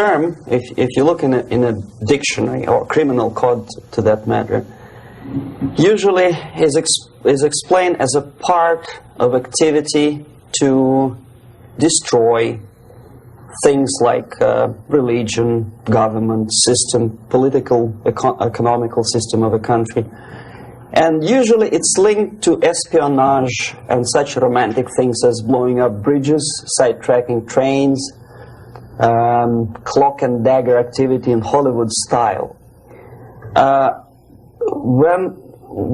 term, if you look in a dictionary or criminal code to that matter, usually is explained as a part of activity to destroy things like religion, government system, political, economical system of a country. And usually it's linked to espionage and such romantic things as blowing up bridges, sidetracking trains, cloak and dagger activity in Hollywood style.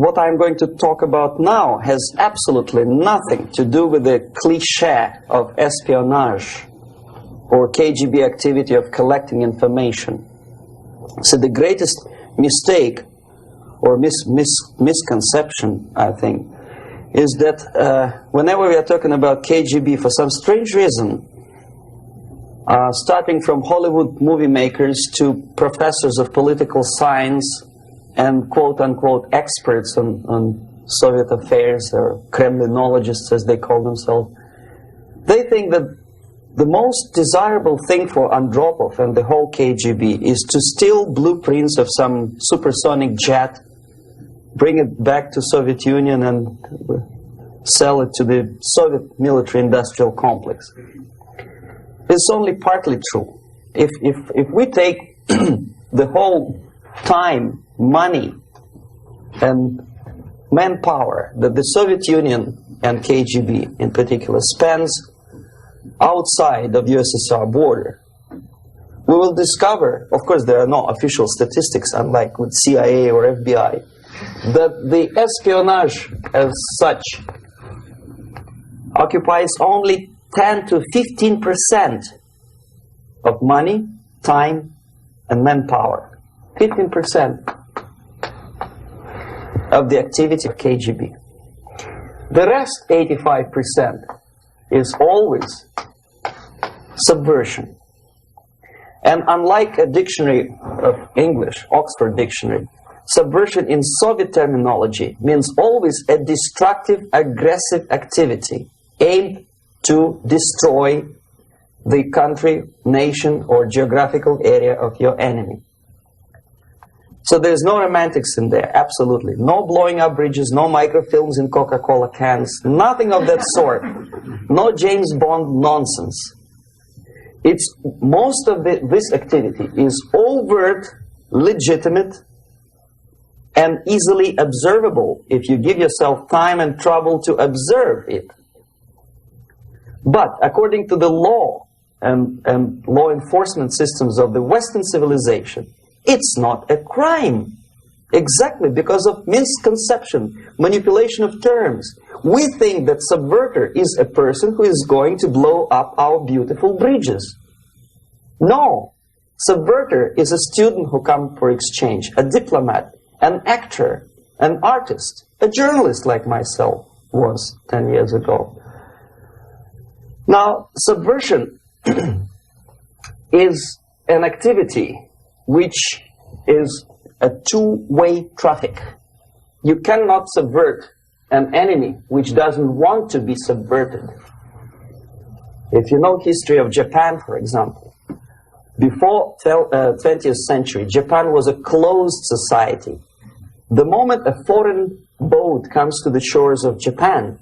What I'm going to talk about now has absolutely nothing to do with the cliché of espionage or KGB activity of collecting information. So the greatest mistake or misconception, I think, is that whenever we are talking about KGB, for some strange reason, starting from Hollywood movie makers to professors of political science and quote-unquote experts on Soviet affairs, or Kremlinologists as they call themselves, they think that the most desirable thing for Andropov and the whole KGB is to steal blueprints of some supersonic jet, bring it back to Soviet Union and sell it to the Soviet military-industrial complex. It's only partly true. If we take the whole time, money, and manpower that the Soviet Union and KGB in particular spends outside of USSR border, we will discover, of course there are no official statistics unlike with CIA or FBI, that the espionage as such occupies only 10 to 15% of money, time, and manpower. 15% of the activity of KGB. The rest, 85%, is always subversion. And unlike a dictionary of English, Oxford Dictionary, subversion in Soviet terminology means always a destructive, aggressive activity aimed to destroy the country, nation, or geographical area of your enemy. So there's no romantics in there, absolutely. No blowing up bridges, no microfilms in Coca-Cola cans, nothing of that sort. No James Bond nonsense. It's most of this activity is overt, legitimate, and easily observable if you give yourself time and trouble to observe it. But according to the law and law enforcement systems of the Western civilization, it's not a crime. Exactly because of misconception, manipulation of terms. We think that subverter is a person who is going to blow up our beautiful bridges. No. Subverter is a student who comes for exchange, a diplomat, an actor, an artist, a journalist like myself was 10 years ago. Now, subversion is an activity which is a two-way traffic. You cannot subvert an enemy which doesn't want to be subverted. If you know history of Japan, for example, before 20th century, Japan was a closed society. The moment a foreign boat comes to the shores of Japan,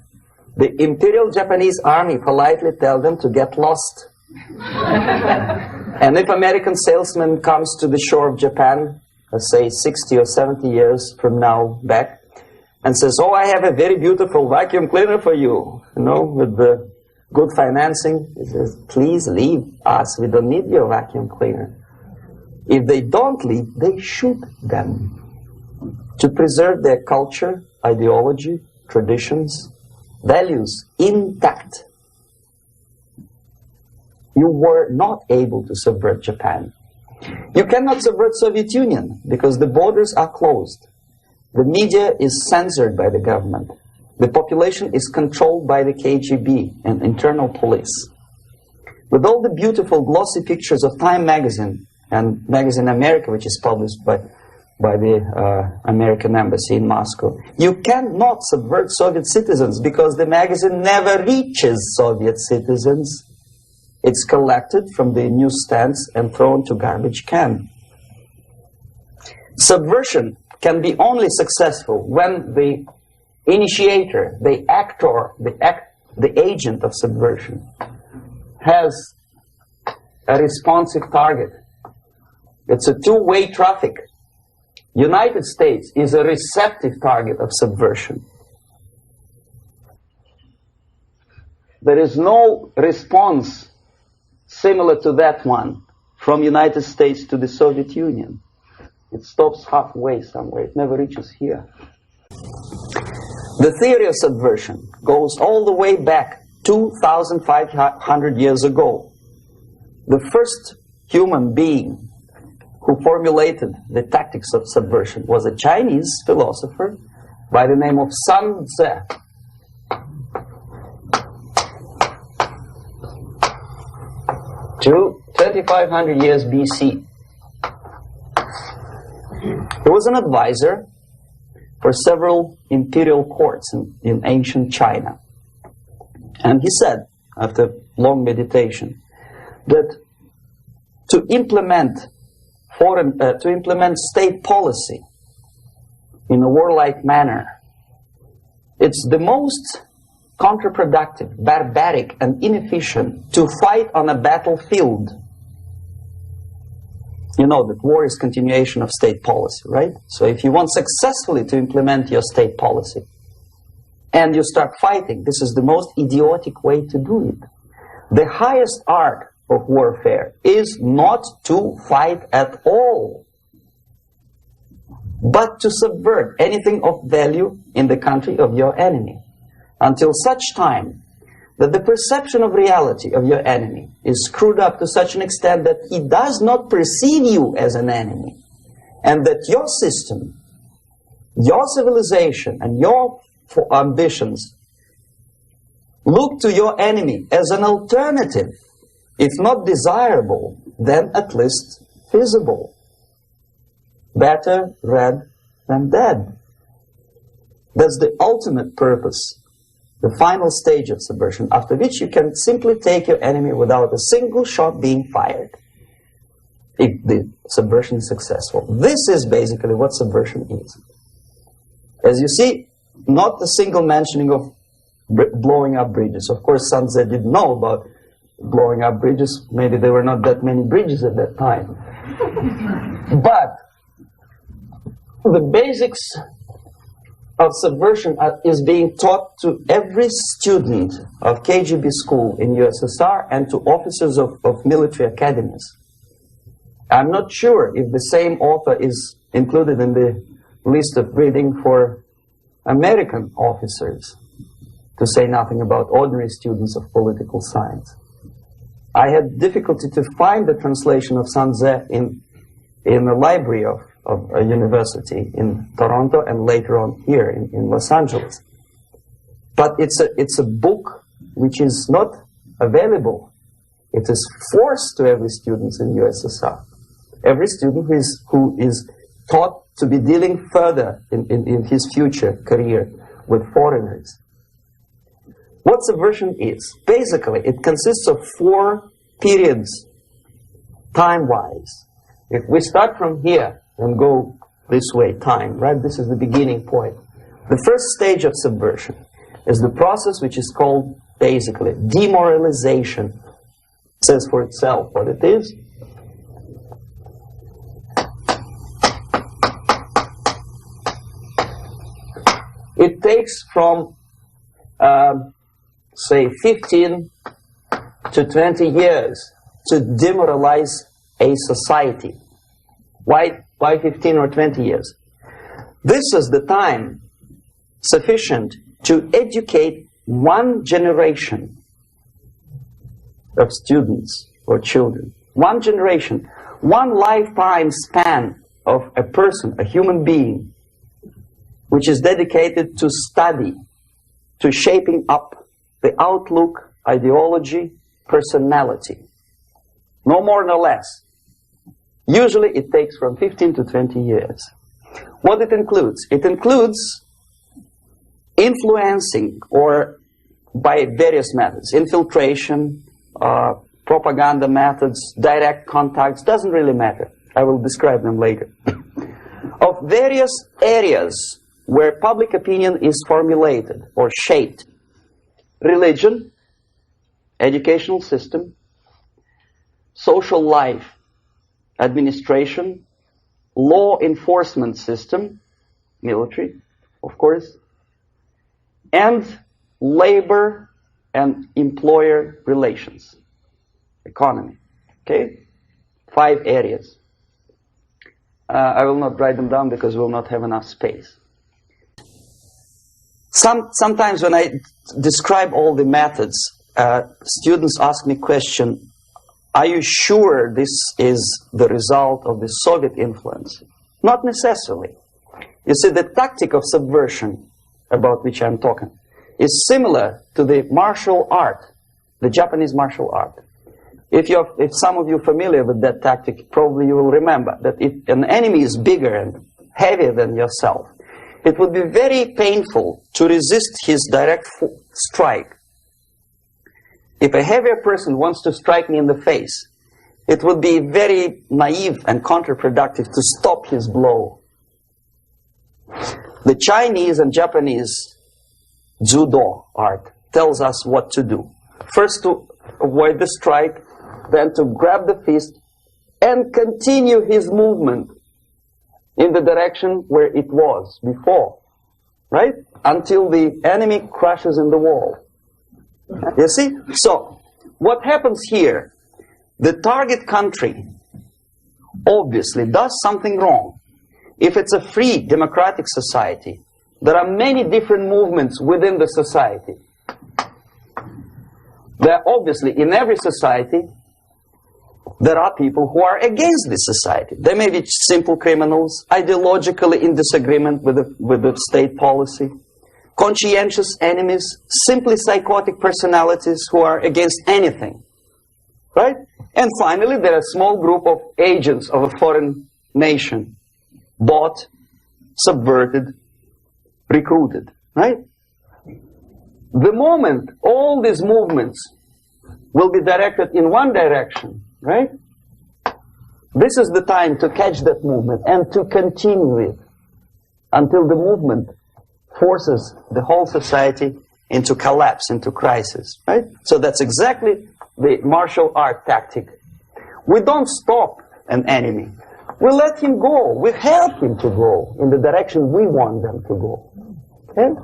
the Imperial Japanese Army politely tells them to get lost. And if American salesman comes to the shore of Japan, let's say 60 or 70 years from now back, and says, oh, I have a very beautiful vacuum cleaner for you, with the good financing, he says, please leave us, we don't need your vacuum cleaner. If they don't leave, they shoot them to preserve their culture, ideology, traditions, values intact. You were not able to subvert Japan. You cannot subvert Soviet Union because the borders are closed. The media is censored by the government. The population is controlled by the KGB and internal police. With all the beautiful glossy pictures of Time magazine and Magazine America, which is published by the American Embassy in Moscow, you cannot subvert Soviet citizens because the magazine never reaches Soviet citizens. it's collected from the newsstands and thrown to garbage can. Subversion can be only successful when the initiator, the actor, the agent of subversion has a responsive target. It's a two-way traffic. United States is a receptive target of subversion. There is no response similar to that one from United States to the Soviet Union. It stops halfway somewhere. It never reaches here. The theory of subversion goes all the way back 2,500 years ago. The first human being who formulated the tactics of subversion was a Chinese philosopher by the name of Sun Tzu. 2,500 years BC. He was an advisor for several imperial courts in ancient China. And he said, after long meditation, that to implement state policy in a warlike manner, it's the most counterproductive, barbaric, and inefficient to fight on a battlefield. You know that war is continuation of state policy, right? So if you want successfully to implement your state policy and you start fighting, this is the most idiotic way to do it. The highest art of warfare is not to fight at all, but to subvert anything of value in the country of your enemy, until such time that the perception of reality of your enemy is screwed up to such an extent that he does not perceive you as an enemy, and that your system, your civilization, and your ambitions look to your enemy as an alternative, if not desirable, then at least feasible. Better red than dead. That's the ultimate purpose, the final stage of subversion, after which you can simply take your enemy without a single shot being fired, if the subversion is successful. This is basically what subversion is. As you see, not a single mentioning of blowing up bridges. Of course, Sun Tzu didn't know about blowing up bridges. Maybe there were not that many bridges at that time. But the basics of subversion is being taught to every student of KGB school in USSR and to officers of military academies. I'm not sure if the same author is included in the list of reading for American officers, to say nothing about ordinary students of political science. I had difficulty to find the translation of Sun Tzu in the library of a university in Toronto and later on here in Los Angeles. But it's a book which is not available. It is forced to every student in USSR. Every student who is taught to be dealing further in his future career with foreigners. What subversion is? Basically, it consists of 4 periods, time-wise. If we start from here and go this way, time, right? This is the beginning point. The first stage of subversion is the process which is called, basically, demoralization. It says for itself what it is. It takes from, say, 15 to 20 years to demoralize a society. Why 15 or 20 years? This is the time sufficient to educate one generation of students or children. One generation, one lifetime span of a person, a human being, which is dedicated to study, to shaping up the outlook, ideology, personality. No more, no less. Usually it takes from 15 to 20 years. What it includes? It includes influencing, or by various methods, infiltration, propaganda methods, direct contacts, doesn't really matter. I will describe them later. Of various areas where public opinion is formulated or shaped: religion, educational system, social life, administration, law enforcement system, military, of course, and labor and employer relations, economy. Okay? 5 areas. I will not write them down because we will not have enough space. Sometimes when I describe all the methods, students ask me question, are you sure this is the result of the Soviet influence? Not necessarily. You see, the tactic of subversion, about which I'm talking, is similar to the martial art, the Japanese martial art. If some of you are familiar with that tactic, probably you will remember that if an enemy is bigger and heavier than yourself, it would be very painful to resist his direct strike. If a heavier person wants to strike me in the face, it would be very naive and counterproductive to stop his blow. The Chinese and Japanese judo art tells us what to do. First to avoid the strike, then to grab the fist and continue his movement in the direction where it was before, right? Until the enemy crashes in the wall. You see? So, what happens here? The target country obviously does something wrong. If it's a free democratic society, there are many different movements within the society. There obviously, in every society, there are people who are against this society. They may be simple criminals, ideologically in disagreement with the state policy, conscientious enemies, simply psychotic personalities who are against anything. Right? And finally, there are a small group of agents of a foreign nation, bought, subverted, recruited. Right? The moment all these movements will be directed in one direction, right? This is the time to catch that movement and to continue it until the movement forces the whole society into collapse, into crisis, right? So that's exactly the martial art tactic. We don't stop an enemy. We let him go. We help him to go in the direction we want them to go. Okay?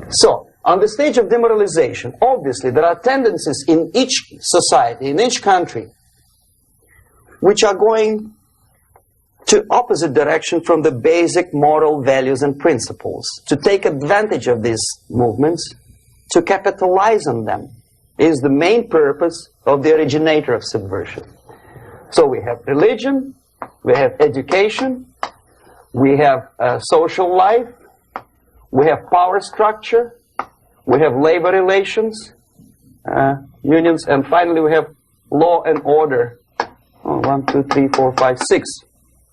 So, on the stage of demoralization, obviously there are tendencies in each society, in each country, which are going to opposite direction from the basic moral values and principles. To take advantage of these movements, to capitalize on them, is the main purpose of the originator of subversion. So we have religion, we have education, we have social life, we have power structure, we have labor relations, unions, and finally we have law and order. 1, 2, 3, 4, 5, 6.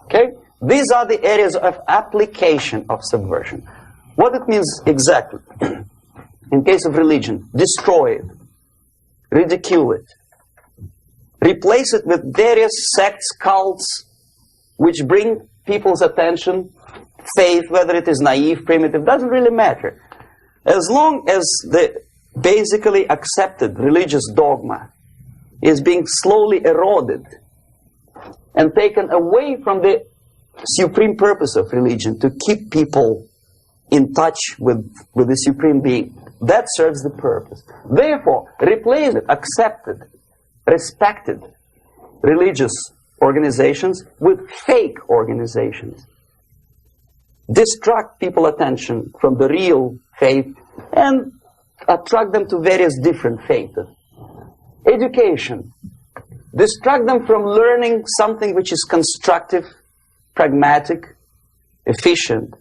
Okay? These are the areas of application of subversion. What it means exactly? In case of religion, destroy it, ridicule it, replace it with various sects, cults, which bring people's attention, faith, whether it is naive, primitive, doesn't really matter. As long as the basically accepted religious dogma is being slowly eroded and taken away from the supreme purpose of religion, to keep people in touch with the supreme being, that serves the purpose. Therefore, replace it, accepted, respected religious organizations with fake organizations. Distract people's attention from the real faith and attract them to various different faiths. Education. Distract them from learning something which is constructive, pragmatic, efficient.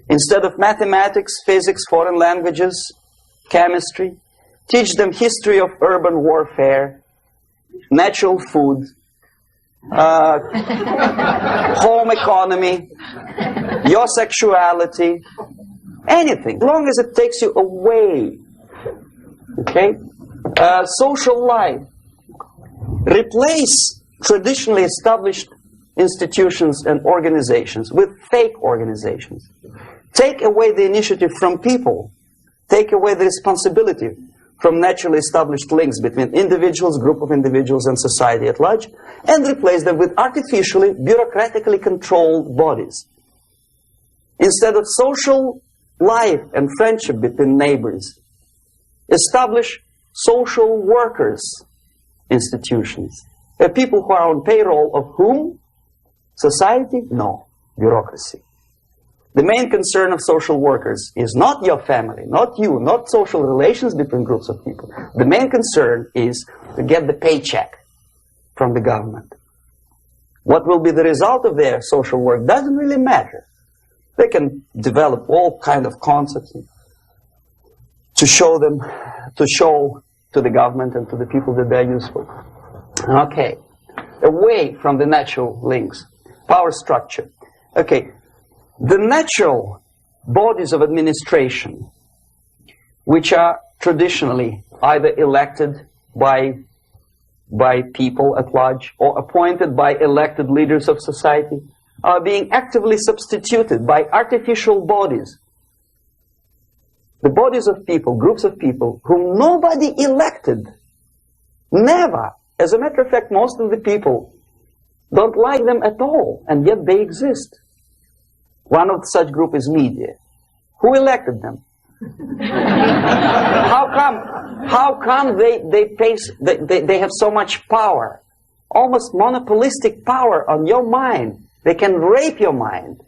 Instead of mathematics, physics, foreign languages, chemistry, teach them history of urban warfare, natural food, home economy, your sexuality, anything, as long as it takes you away, okay, Social life. Replace traditionally established institutions and organizations with fake organizations. Take away the initiative from people. Take away the responsibility from naturally established links between individuals, group of individuals, and society at large, and replace them with artificially, bureaucratically controlled bodies. Instead of social life and friendship between neighbors, establish social workers institutions. People who are on payroll of whom? Society? No. Bureaucracy. The main concern of social workers is not your family, not you, not social relations between groups of people. The main concern is to get the paycheck from the government. What will be the result of their social work doesn't really matter. They can develop all kind of concepts to show to the government and to the people that they're useful. Okay, away from the natural links, power structure. Okay, the natural bodies of administration, which are traditionally either elected by people at large or appointed by elected leaders of society, are being actively substituted by artificial bodies. The bodies of people, groups of people, whom nobody elected. Never. As a matter of fact, most of the people don't like them at all, and yet they exist. One of such group is media. Who elected them? How come they have so much power? Almost monopolistic power on your mind. They can rape your mind.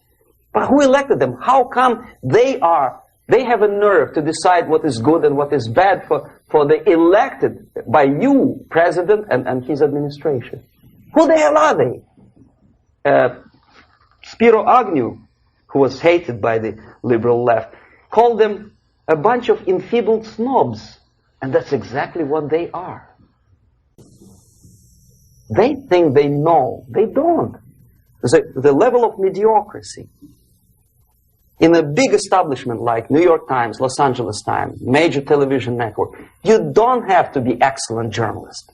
But who elected them? How come they have a nerve to decide what is good and what is bad for the elected by you, president, and his administration? Who the hell are they? Spiro Agnew, who was hated by the liberal left, called them a bunch of enfeebled snobs. And that's exactly what they are. They think they know. They don't. The level of mediocrity. In a big establishment like New York Times, Los Angeles Times, major television network, you don't have to be excellent journalist.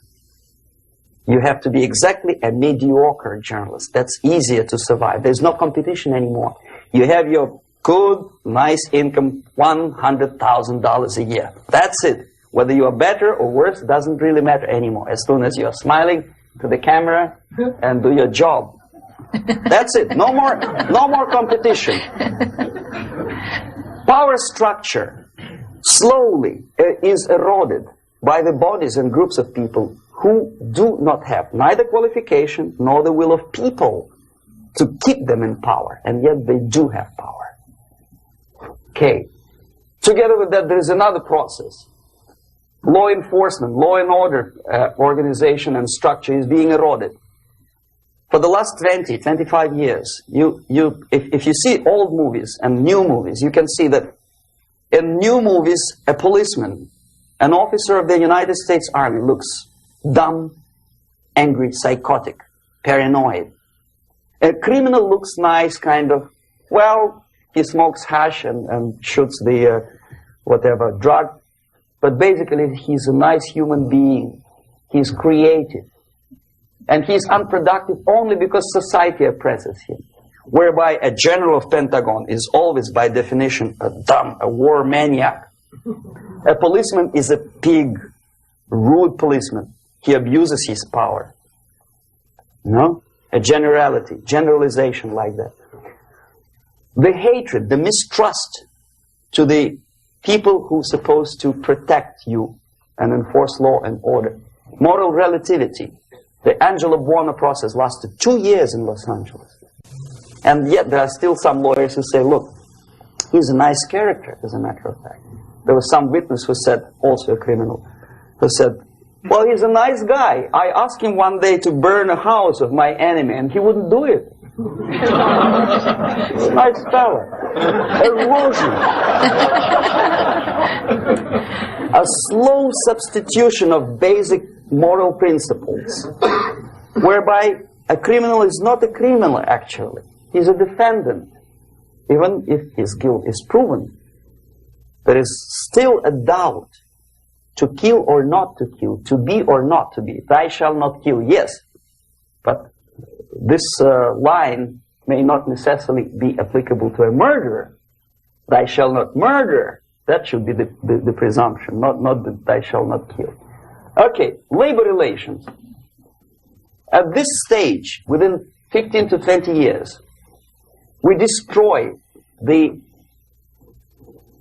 You have to be exactly a mediocre journalist. That's easier to survive. There's no competition anymore. You have your good, nice income, $100,000 a year. That's it. Whether you are better or worse doesn't really matter anymore. As soon as you're smiling to the camera and do your job. That's it. No more competition. Power structure slowly is eroded by the bodies and groups of people who do not have neither qualification nor the will of people to keep them in power, and yet they do have power. Okay. Together with that, there is another process. Law enforcement, law and order organization and structure is being eroded. For the last 20, 25 years, if you see old movies and new movies, you can see that in new movies, a policeman, an officer of the United States Army looks dumb, angry, psychotic, paranoid. A criminal looks nice, kind of, well, he smokes hash and shoots the whatever drug, but basically he's a nice human being. He's creative. And he's unproductive only because society oppresses him. Whereby a general of Pentagon is always, by definition, a war maniac. A policeman is a pig, rude policeman. He abuses his power. No? A generalization like that. The hatred, the mistrust to the people who are supposed to protect you and enforce law and order. Moral relativity. The Angelo Buono process lasted 2 years in Los Angeles. And yet there are still some lawyers who say, look, he's a nice character, as a matter of fact. There was some witness who said, also a criminal, who said, well, he's a nice guy. I asked him one day to burn a house of my enemy, and he wouldn't do it. He's a nice fella. Erosion. A slow substitution of basic moral principles, whereby a criminal is not a criminal, actually. He's a defendant. Even if his guilt is proven, there is still a doubt To kill or not to kill, to be or not to be. Thou shalt not kill, yes. But this line may not necessarily be applicable to a murderer. Thou shalt not murder. That should be the presumption, not that thou shalt not kill. Okay, labor relations. At this stage, within 15 to 20 years, we destroy the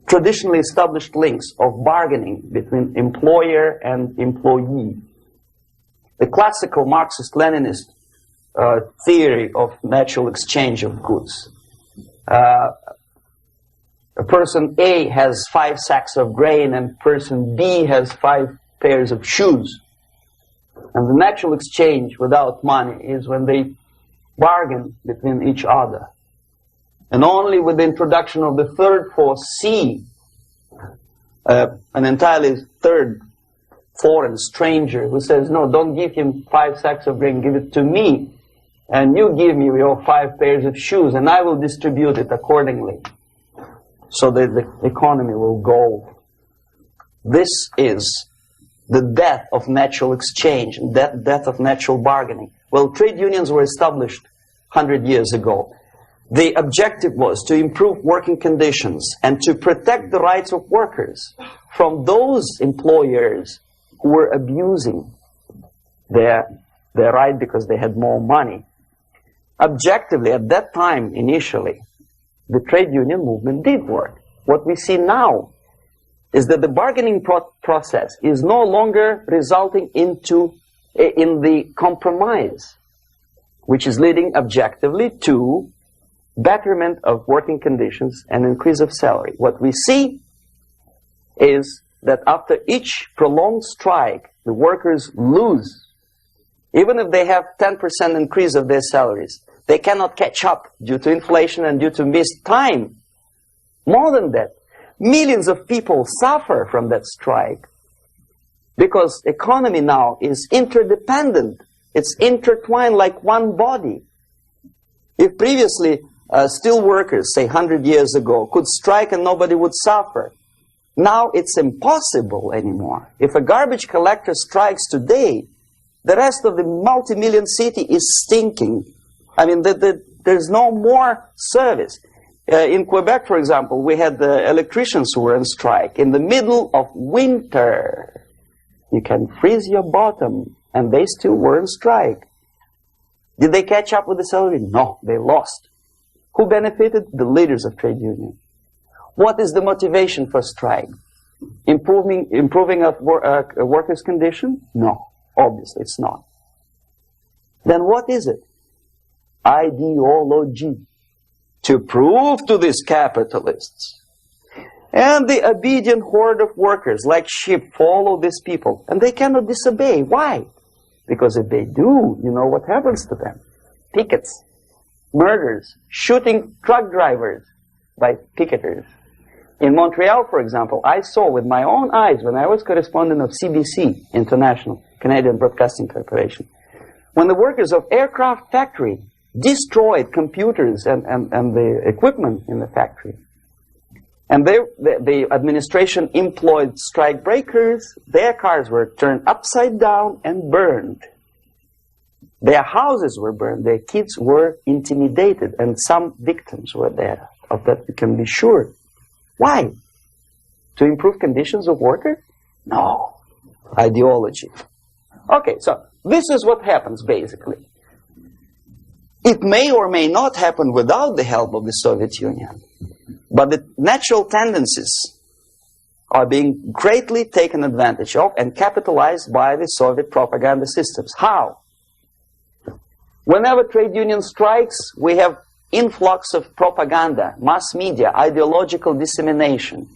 traditionally established links of bargaining between employer and employee. The classical Marxist-Leninist theory of natural exchange of goods. A person A has 5 sacks of grain and person B has 5 pairs of shoes. And the natural exchange without money is when they bargain between each other. And only with the introduction of the third force C, an entirely third foreign stranger who says, no, don't give him 5 sacks of grain, give it to me. And you give me your 5 pairs of shoes and I will distribute it accordingly. So that the economy will go. This is the death of natural exchange, death of natural bargaining. Well, trade unions were established 100 years ago. The objective was to improve working conditions and to protect the rights of workers from those employers who were abusing their right because they had more money. Objectively, at that time, initially, the trade union movement did work. What we see now is that the bargaining process is no longer resulting in the compromise, which is leading objectively to betterment of working conditions and increase of salary. What we see is that after each prolonged strike, the workers lose. Even if they have 10% increase of their salaries, they cannot catch up due to inflation and due to missed time. More than that, millions of people suffer from that strike because economy now is interdependent. It's intertwined like one body. If previously steel workers, say 100 years ago, could strike and nobody would suffer, now it's impossible anymore. If a garbage collector strikes today, the rest of the multi-million city is stinking. I mean, there's no more service. In Quebec, for example, we had the electricians who were on strike in the middle of winter. You can freeze your bottom, and they still were on strike. Did they catch up with the salary? No, they lost. Who benefited? The leaders of trade union. What is the motivation for strike? Improving of a workers' condition? No, obviously it's not. Then what is it? Ideology. To prove to these capitalists. And the obedient horde of workers, like sheep, follow these people. And they cannot disobey. Why? Because if they do, you know what happens to them. Pickets, murders, shooting truck drivers by picketers. In Montreal, for example, I saw with my own eyes when I was correspondent of CBC, International, Canadian Broadcasting Corporation, when the workers of aircraft factory destroyed computers and the equipment in the factory. And the administration employed strike breakers. Their cars were turned upside down and burned. Their houses were burned. Their kids were intimidated. And some victims were there. Of that we can be sure. Why? To improve conditions of workers? No. Ideology. Okay, so this is what happens basically. It may or may not happen without the help of the Soviet Union. But the natural tendencies are being greatly taken advantage of and capitalized by the Soviet propaganda systems. How? Whenever trade union strikes, we have influx of propaganda, mass media, ideological dissemination.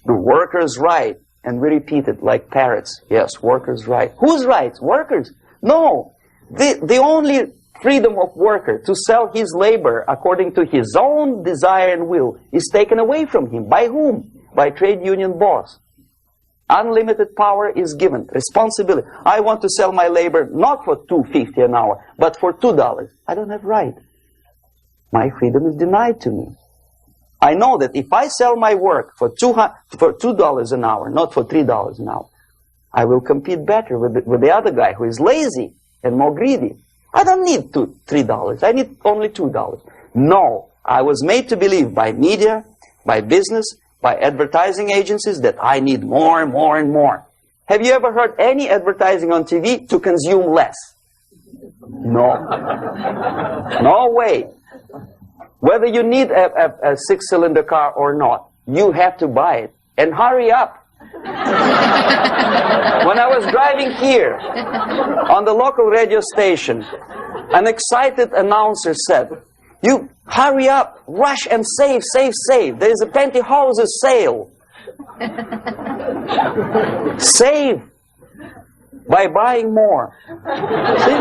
The workers' right, and we repeat it like parrots. Yes, workers' right. Whose rights? Workers? No. The only freedom of worker to sell his labor according to his own desire and will is taken away from him. By whom? By trade union boss. Unlimited power is given. Responsibility. I want to sell my labor not for $2.50 an hour, but for $2. I don't have right. My freedom is denied to me. I know that if I sell my work for $2 an hour, not for $3 an hour, I will compete better with the other guy who is lazy and more greedy. I don't need $3. I need only $2. No, I was made to believe by media, by business, by advertising agencies that I need more and more and more. Have you ever heard any advertising on TV to consume less? No. No way. Whether you need a six-cylinder car or not, you have to buy it. And hurry up. When I was driving here on the local radio station, an excited announcer said, "You hurry up, rush and save, save, save. There is a pantyhose sale." Save by buying more. See?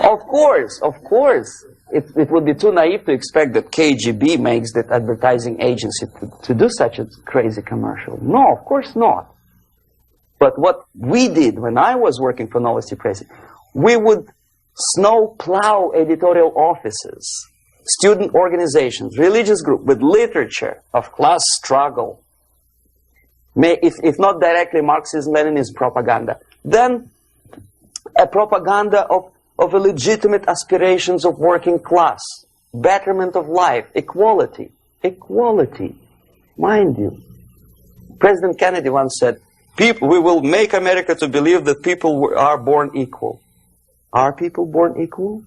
Of course. It would be too naive to expect that KGB makes that advertising agency to do such a crazy commercial. No, of course not. But what we did when I was working for Novosti Press, we would snow plow editorial offices, student organizations, religious groups with literature of class struggle. If not directly Marxism-Leninism propaganda, then a propaganda of the legitimate aspirations of working class, betterment of life, equality. Equality, mind you. President Kennedy once said, we will make America to believe that people are born equal. Are people born equal?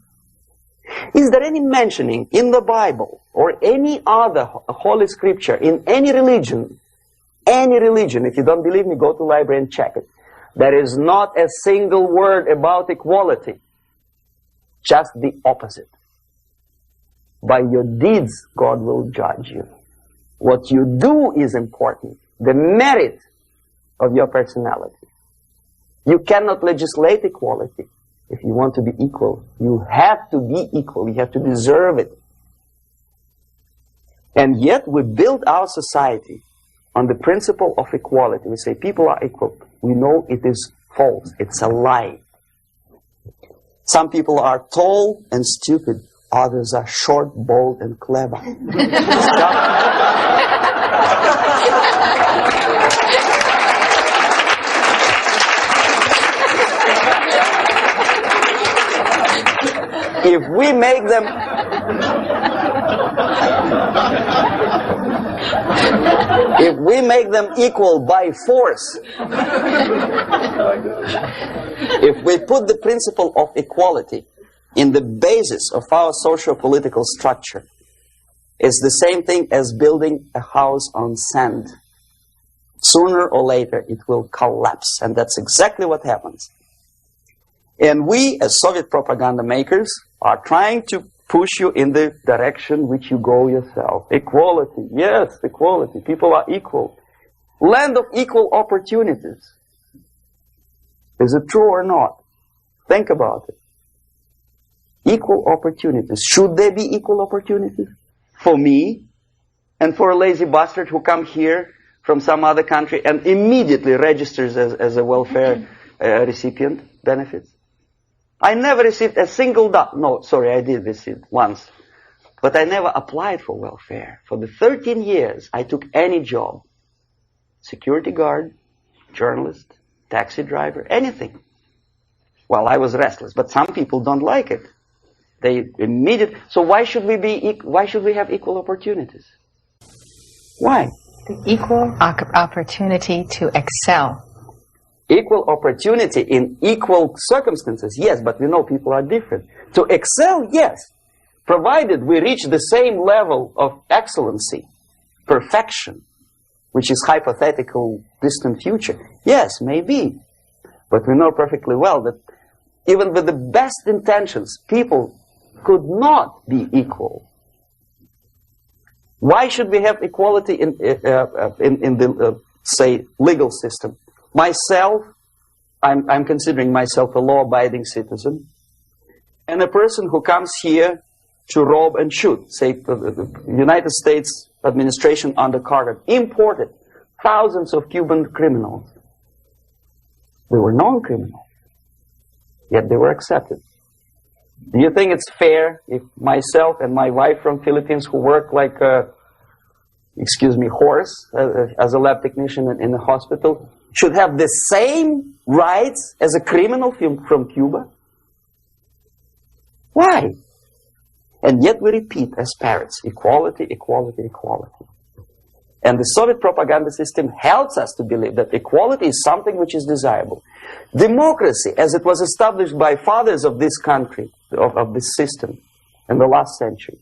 Is there any mentioning in the Bible or any other holy scripture in any religion, if you don't believe me, go to the library and check it. There is not a single word about equality. Just the opposite. By your deeds, God will judge you. What you do is important. The merit of your personality. You cannot legislate equality. If you want to be equal, you have to be equal. You have to deserve it. And yet we build our society on the principle of equality. We say people are equal. We know it is false. It's a lie. Some people are tall and stupid. Others are short, bold, and clever. If we make them equal by force, if we put the principle of equality in the basis of our socio-political structure, it's the same thing as building a house on sand. Sooner or later it will collapse, and that's exactly what happens. And we, as Soviet propaganda makers, are trying to push you in the direction which you go yourself. Equality, yes, equality. People are equal. Land of equal opportunities. Is it true or not? Think about it. Equal opportunities. Should there be equal opportunities? For me and for a lazy bastard who comes here from some other country and immediately registers as a welfare recipient benefits? I never received a single dollar. No, sorry, I did receive once. But I never applied for welfare. For the 13 years, I took any job. Security guard, journalist, taxi driver, anything. Well, I was restless, but some people don't like it. They immediately. So why should we have equal opportunities? Why? The equal opportunity to excel. Equal opportunity in equal circumstances, yes, but we know people are different. To excel, yes, provided we reach the same level of excellency, perfection, which is hypothetical, distant future. Yes, maybe. But we know perfectly well that even with the best intentions, people could not be equal. Why should we have equality in the, say, legal system? Myself, I'm considering myself a law-abiding citizen, and a person who comes here to rob and shoot, say, the United States administration under Carter imported thousands of Cuban criminals. They were non-criminals, yet they were accepted. Do you think it's fair if myself and my wife from Philippines, who work like excuse me, horse as a lab technician in a hospital should have the same rights as a criminal from Cuba? Why? And yet we repeat as parrots, equality, equality, equality. And the Soviet propaganda system helps us to believe that equality is something which is desirable. Democracy, as it was established by fathers of this country, of this system in the last century,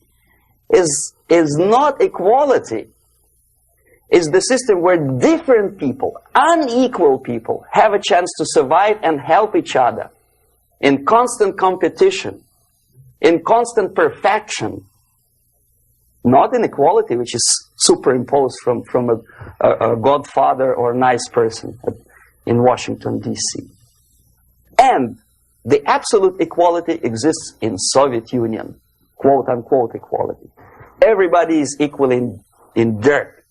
is not equality. It's the system where different people, unequal people, have a chance to survive and help each other in constant competition, in constant perfection. Not inequality, which is superimposed from a godfather or a nice person in Washington, D.C. And the absolute equality exists in Soviet Union, quote-unquote equality. Everybody is equal in dirt,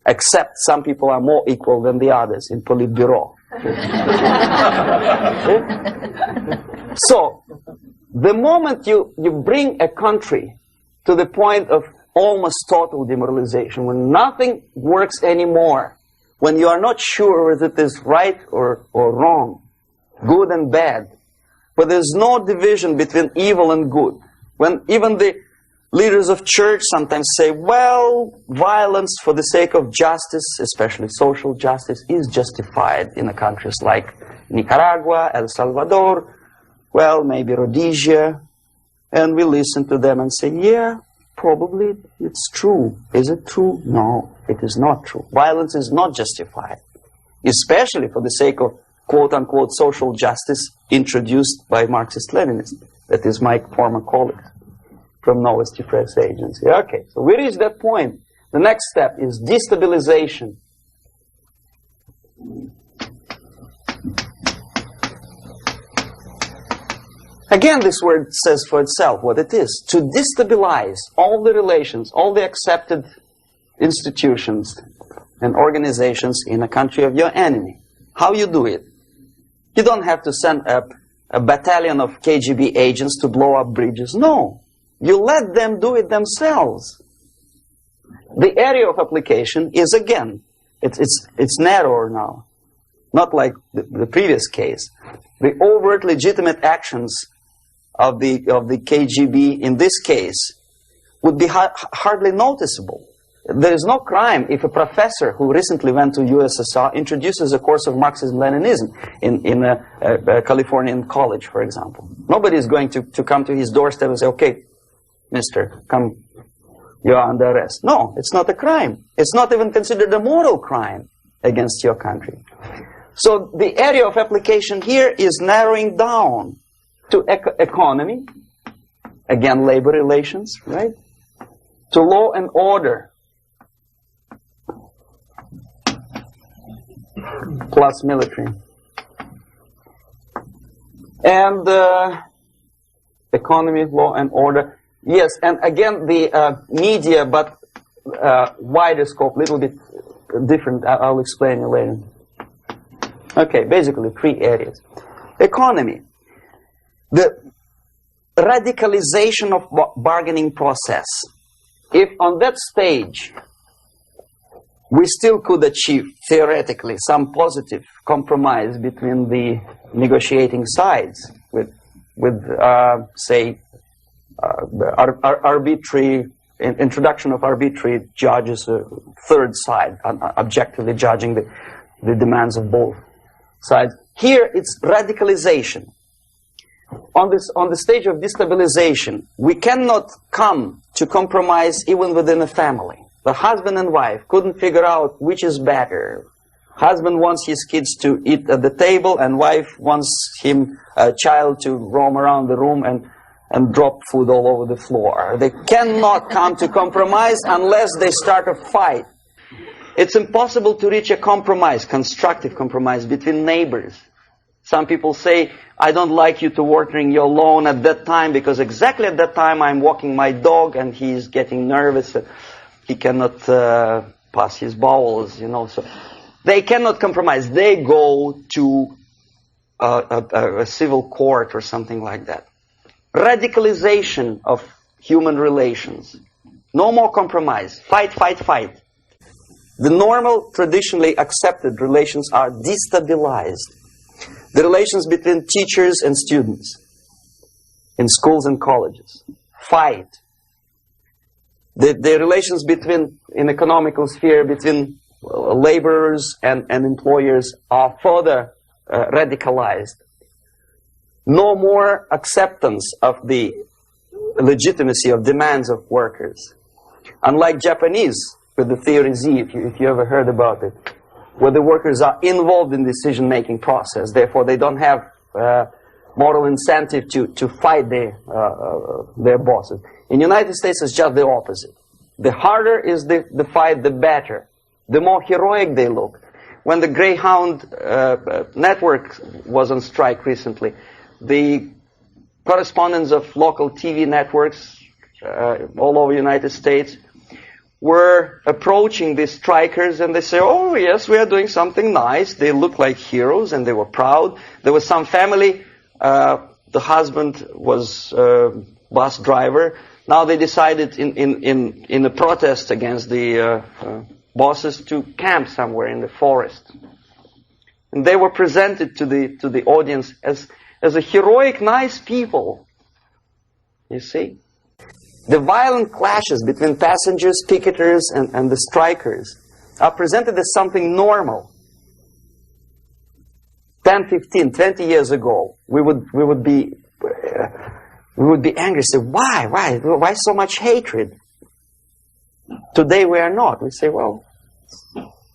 except some people are more equal than the others in Politburo. So, the moment you bring a country to the point of almost total demoralization, when nothing works anymore, when you are not sure whether it is right or wrong, good and bad, where there's no division between evil and good, when even the leaders of church sometimes say, well, violence for the sake of justice, especially social justice, is justified in countries like Nicaragua, El Salvador, well, maybe Rhodesia, and we listen to them and say, yeah, probably it's true. Is it true? No, it is not true. Violence is not justified, especially for the sake of quote-unquote social justice introduced by Marxist-Leninists. That is my former colleague from Novosti Press Agency. Okay, so we reach that point. The next step is destabilization. Again, this word says for itself what it is. To destabilize all the relations, all the accepted institutions and organizations in a country of your enemy. How you do it? You don't have to send a battalion of KGB agents to blow up bridges. No. You let them do it themselves. The area of application is, again, it's narrower now. Not like the previous case. The overt legitimate actions of the KGB in this case would be hardly noticeable. There is no crime if a professor who recently went to USSR introduces a course of Marxism-Leninism in a Californian college, for example. Nobody is going to come to his doorstep and say, okay, mister, come, you are under arrest. No, it's not a crime. It's not even considered a moral crime against your country. So the area of application here is narrowing down to economy, again, labor relations, right? To law and order, plus military. And economy, law and order. Yes, and again, the media, but wider scope, little bit different. I'll explain you later. Okay, basically 3 areas. Economy. The radicalization of bargaining process. If on that stage we still could achieve, theoretically, some positive compromise between the negotiating sides with say, arbitrary introduction of arbitrary judges, a third side, objectively judging the demands of both sides. Here it's radicalization. On the stage of destabilization, we cannot come to compromise even within a family. The husband and wife couldn't figure out which is better. Husband wants his kids to eat at the table, and wife wants a child to roam around the room and drop food all over the floor. They cannot come to compromise unless they start a fight. It's impossible to reach a compromise, constructive compromise, between neighbors. Some people say, I don't like you to watering your lawn at that time because exactly at that time I'm walking my dog and he's getting nervous. He cannot pass his bowels, you know. So they cannot compromise. They go to a civil court or something like that. Radicalization of human relations. No more compromise. Fight, fight, fight. The normal, traditionally accepted relations are destabilized. The relations between teachers and students in schools and colleges. Fight. The relations between, in economical sphere, between laborers and employers are further radicalized. No more acceptance of the legitimacy of demands of workers. Unlike Japanese, with the theory Z, if you ever heard about it, where the workers are involved in decision-making process, therefore they don't have moral incentive to fight their bosses. In the United States, it's just the opposite. The harder is the fight, the better. The more heroic they look. When the Greyhound network was on strike recently, the correspondents of local TV networks all over the United States were approaching the strikers, and they say, oh yes, we are doing something nice. They look like heroes and they were proud. There was some family, the husband was bus driver. Now they decided in a protest against the bosses to camp somewhere in the forest. And they were presented to the audience as a heroic, nice people. You see? The violent clashes between passengers, picketers, and the strikers are presented as something normal. 10, 15, 20 years ago, we would be angry, say, why so much hatred? Today we are not. We say, well,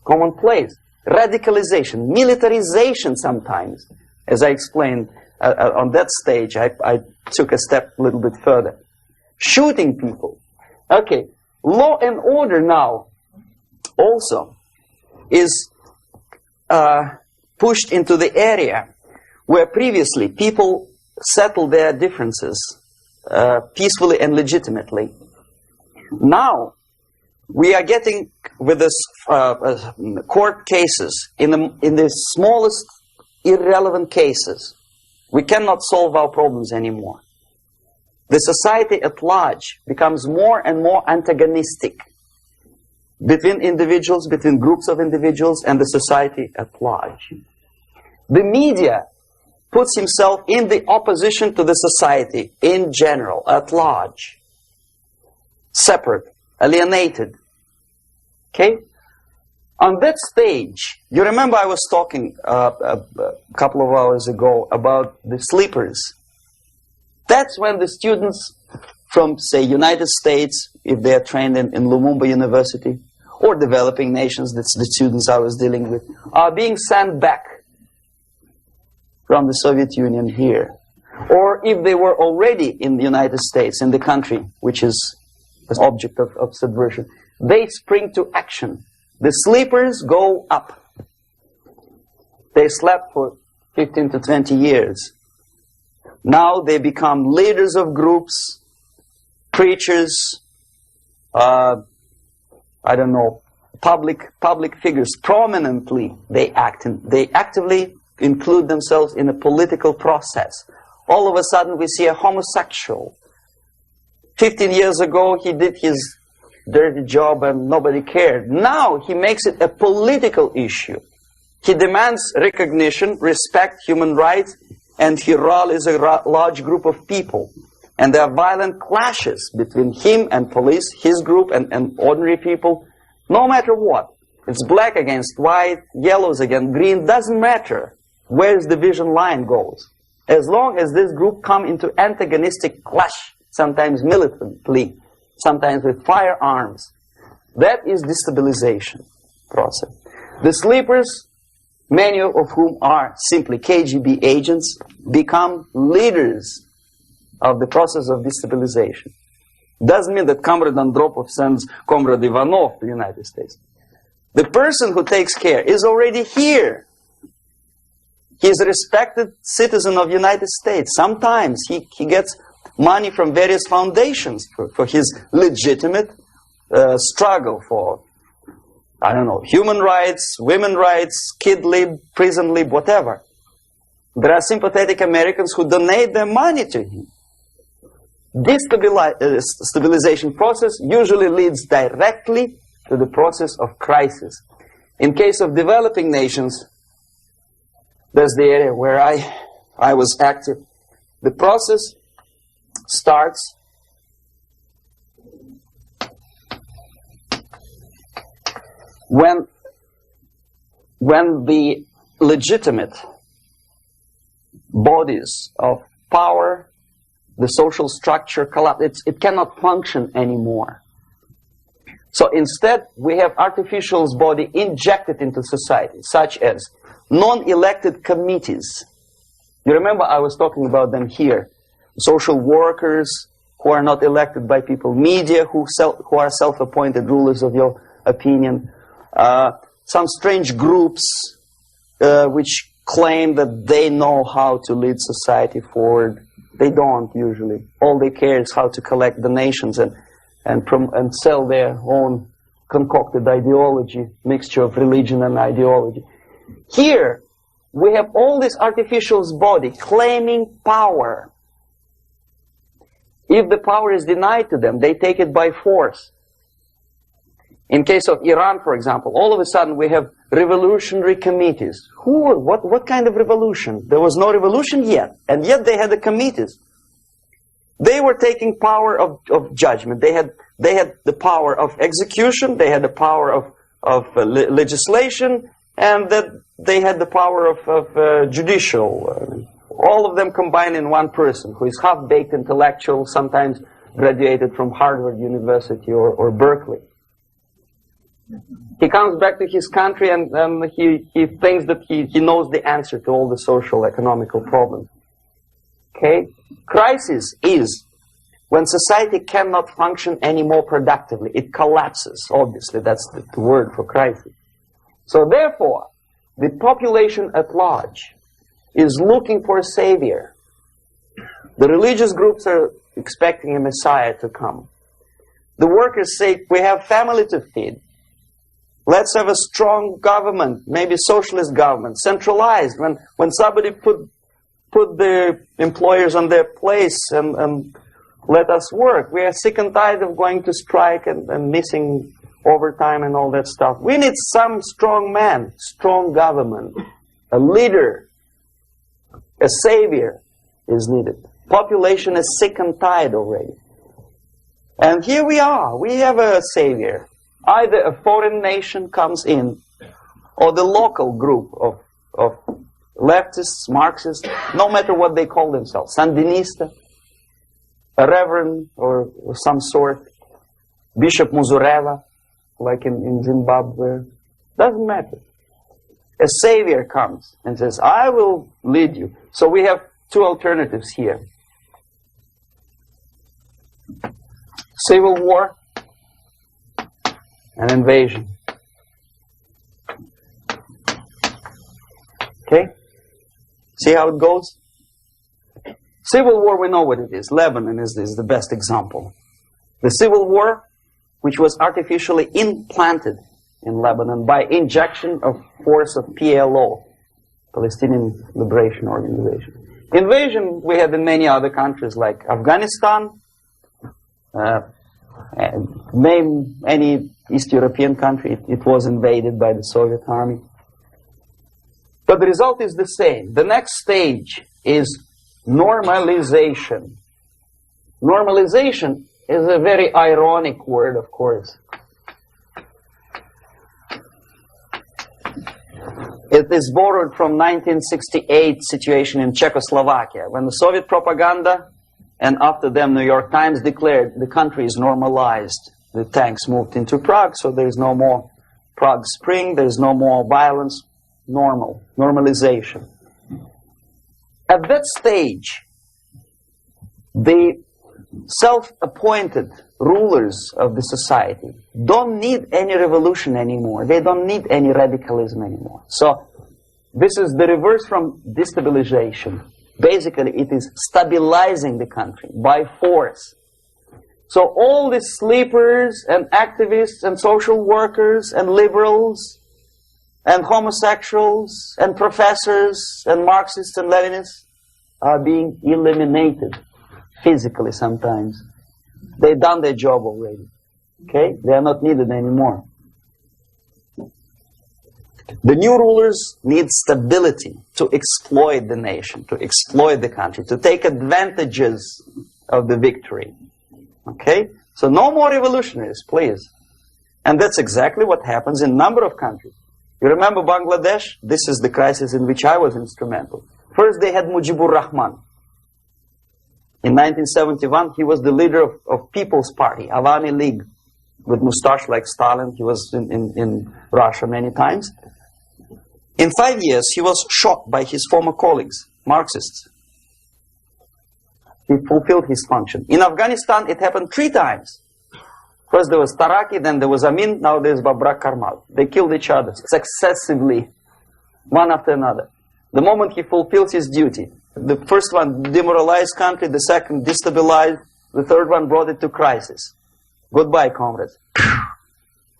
commonplace. Radicalization, militarization sometimes. As I explained on that stage, I took a step a little bit further. Shooting people. Okay, law and order now also is pushed into the area where previously people settled their differences peacefully and legitimately. Now we are getting with this court cases in the smallest irrelevant cases. We cannot solve our problems anymore. The society at large becomes more and more antagonistic between individuals, between groups of individuals, and the society at large. The media puts himself in the opposition to the society in general, at large. Separate, alienated. Okay? On that stage, you remember I was talking a couple of hours ago about the sleepers. That's when the students from, say, United States, if they are trained in Lumumba University, or developing nations, that's the students I was dealing with, are being sent back from the Soviet Union here. Or if they were already in the United States, in the country which is the object of subversion, they spring to action. The sleepers go up. They slept for 15 to 20 years. Now they become leaders of groups, preachers, I don't know, public figures. Prominently they act. They actively include themselves in a political process. All of a sudden we see a homosexual. 15 years ago he did his dirty job and nobody cared. Now he makes it a political issue. He demands recognition, respect, human rights, and he rallies a large group of people. And there are violent clashes between him and police, his group and ordinary people, no matter what. It's black against white, yellows against green, doesn't matter where the division line goes. As long as this group come into antagonistic clash, sometimes militantly, sometimes with firearms, that is destabilization process. The sleepers, many of whom are simply KGB agents, become leaders of the process of destabilization. Doesn't mean that Comrade Andropov sends Comrade Ivanov to the United States. The person who takes care is already here. He is a respected citizen of the United States. Sometimes he gets money from various foundations for his legitimate struggle for, I don't know, human rights, women's rights, kid lib, prison lib, whatever. There are sympathetic Americans who donate their money to him. Stabilization process usually leads directly to the process of crisis. In case of developing nations, that's the area where I was active. The process starts when the legitimate bodies of power, the social structure collapse. It cannot function anymore. So instead, we have artificial's body injected into society, such as non-elected committees. You remember I was talking about them here. Social workers who are not elected by people, media who are self-appointed rulers of your opinion, some strange groups which claim that they know how to lead society forward. They don't usually. All they care is how to collect donations and sell their own concocted ideology, mixture of religion and ideology. Here, we have all this artificial's body claiming power. If the power is denied to them, they take it by force. In case of Iran, for example, all of a sudden we have revolutionary committees. What kind of revolution? There was no revolution yet, and yet they had the committees. They were taking power of judgment. They had the power of execution. They had the power of legislation, and that they had the power of judicial. All of them combined in one person, who is half-baked intellectual, sometimes graduated from Harvard University or Berkeley. He comes back to his country and he thinks that he knows the answer to all the social, economical problems. Okay? Crisis is when society cannot function anymore productively. It collapses, obviously. That's the word for crisis. So therefore, the population at large is looking for a savior. The religious groups are expecting a Messiah to come. The workers say, we have family to feed. Let's have a strong government, maybe socialist government, centralized. When somebody put the employers on their place and let us work. We are sick and tired of going to strike and missing overtime and all that stuff. We need some strong man, strong government, a leader, a savior is needed. Population is sick and tired already. And here we are. We have a savior. Either a foreign nation comes in, or the local group of leftists, Marxists, no matter what they call themselves, Sandinista, a reverend or some sort, Bishop Muzureva, like in Zimbabwe, doesn't matter. A savior comes and says, I will lead you. So we have two alternatives here. Civil war and invasion. Okay? See how it goes? Civil war, we know what it is. Lebanon is the best example. The civil war, which was artificially implanted in Lebanon by injection of force of PLO, Palestinian Liberation Organization. Invasion we had in many other countries like Afghanistan, name any East European country, it was invaded by the Soviet army. But the result is the same. The next stage is normalization. Normalization is a very ironic word, of course. It is borrowed from 1968 situation in Czechoslovakia, when the Soviet propaganda and after them New York Times declared the country is normalized. The tanks moved into Prague, so there is no more Prague Spring, there is no more violence. Normalization. At that stage, the self-appointed rulers of the society don't need any revolution anymore. They don't need any radicalism anymore. So this is the reverse from destabilization. Basically, it is stabilizing the country by force. So all the sleepers and activists and social workers and liberals and homosexuals and professors and Marxists and Leninists are being eliminated. physically sometimes. They've done their job already. Okay? They are not needed anymore. The new rulers need stability to exploit the nation, to exploit the country, to take advantages of the victory. Okay? So no more revolutionaries, please. And that's exactly what happens in a number of countries. You remember Bangladesh? This is the crisis in which I was instrumental. First they had Mujibur Rahman. In 1971, he was the leader of People's Party, Awami League, with mustache like Stalin. He was in Russia many times. In 5 years, he was shot by his former colleagues, Marxists. He fulfilled his function. In Afghanistan, it happened 3 times. First there was Taraki, then there was Amin, now there's Babrak Karmal. They killed each other successively, one after another. The moment he fulfills his duty, the first one demoralized country, the second destabilized, the third one brought it to crisis. Goodbye, comrades.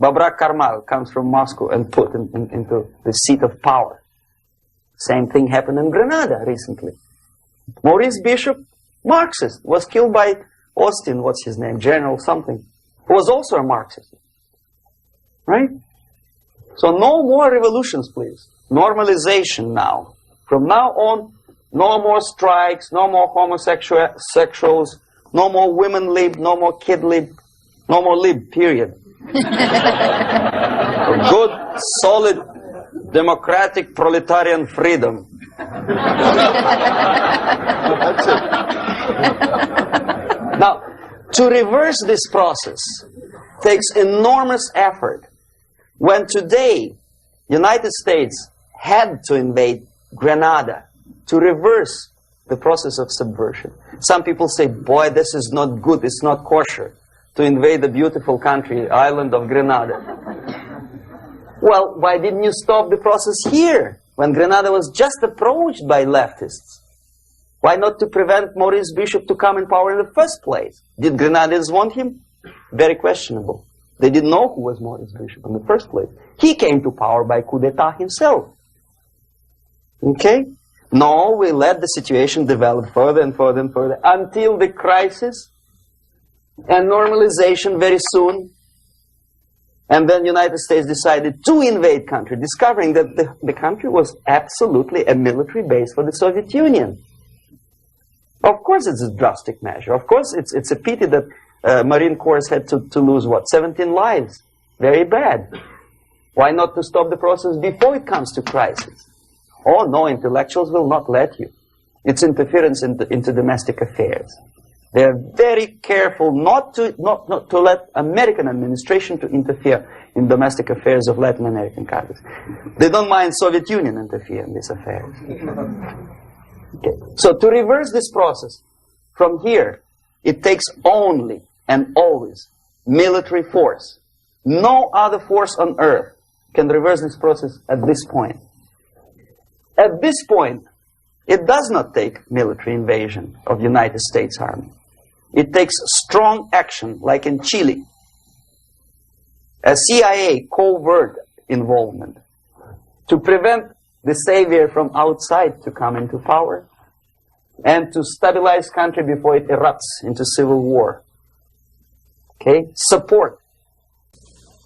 Babrak Karmal comes from Moscow and put into the seat of power. Same thing happened in Grenada recently. Maurice Bishop, Marxist, was killed by Austin, what's his name, General something, who was also a Marxist. Right? So no more revolutions, please. Normalization now. From now on, no more strikes, no more homosexuals, no more women lib, no more kid lib, no more lib, period. Good, solid, democratic, proletarian freedom. That's it. Now, to reverse this process takes enormous effort. When today, United States had to invade Grenada to reverse the process of subversion. Some people say, boy, this is not good, it's not kosher to invade the beautiful country, island of Grenada. Well, why didn't you stop the process here, when Grenada was just approached by leftists? Why not to prevent Maurice Bishop to come in power in the first place? Did Grenadians want him? Very questionable. They didn't know who was Maurice Bishop in the first place. He came to power by coup d'etat himself. Okay? No, we let the situation develop further and further and further until the crisis and normalization very soon. And then the United States decided to invade country, discovering that the country was absolutely a military base for the Soviet Union. Of course it's a drastic measure. Of course it's a pity that Marine Corps had to lose, what, 17 lives. Very bad. Why not to stop the process before it comes to crisis? Oh no, intellectuals will not let you. It's interference into domestic affairs. They're very careful not to let American administration to interfere in domestic affairs of Latin American countries. They don't mind Soviet Union interfere in these affairs. Okay. So to reverse this process, from here, it takes only and always military force. No other force on earth can reverse this process at this point. At this point, it does not take military invasion of the United States Army. It takes strong action, like in Chile. A CIA covert involvement to prevent the savior from outside to come into power and to stabilize country before it erupts into civil war. Okay? Support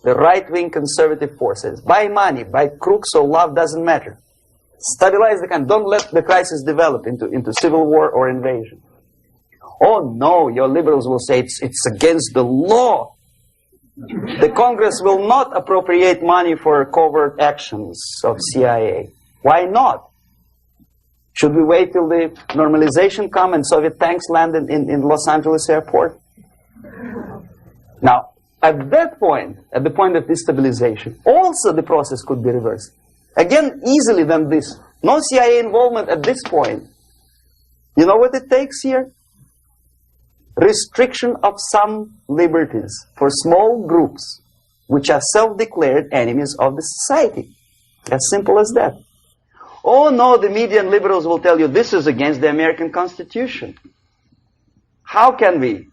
the right-wing conservative forces. By money, by crooks or love, doesn't matter. Stabilize the country. Don't let the crisis develop into civil war or invasion. Oh no, your liberals will say it's against the law. The Congress will not appropriate money for covert actions of CIA. Why not? Should we wait till the normalization come and Soviet tanks land in Los Angeles airport? Now, at that point, at the point of destabilization, also the process could be reversed. Again, easily than this. No CIA involvement at this point. You know what it takes here? Restriction of some liberties for small groups which are self-declared enemies of the society. As simple as that. Oh no, the media and liberals will tell you this is against the American Constitution. How can we,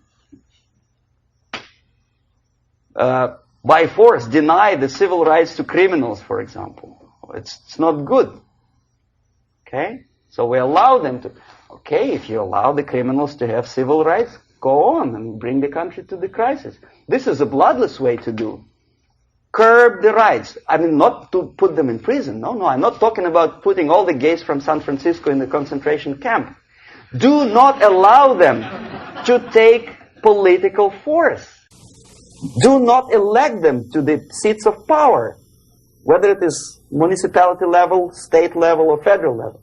by force, deny the civil rights to criminals, for example? It's not good. Okay? So we allow them to. Okay, if you allow the criminals to have civil rights, go on and bring the country to the crisis. This is a bloodless way to do. Curb the rights. I mean, not to put them in prison. No, I'm not talking about putting all the gays from San Francisco in the concentration camp. Do not allow them to take political force. Do not elect them to the seats of power, whether it is municipality level, state level, or federal level.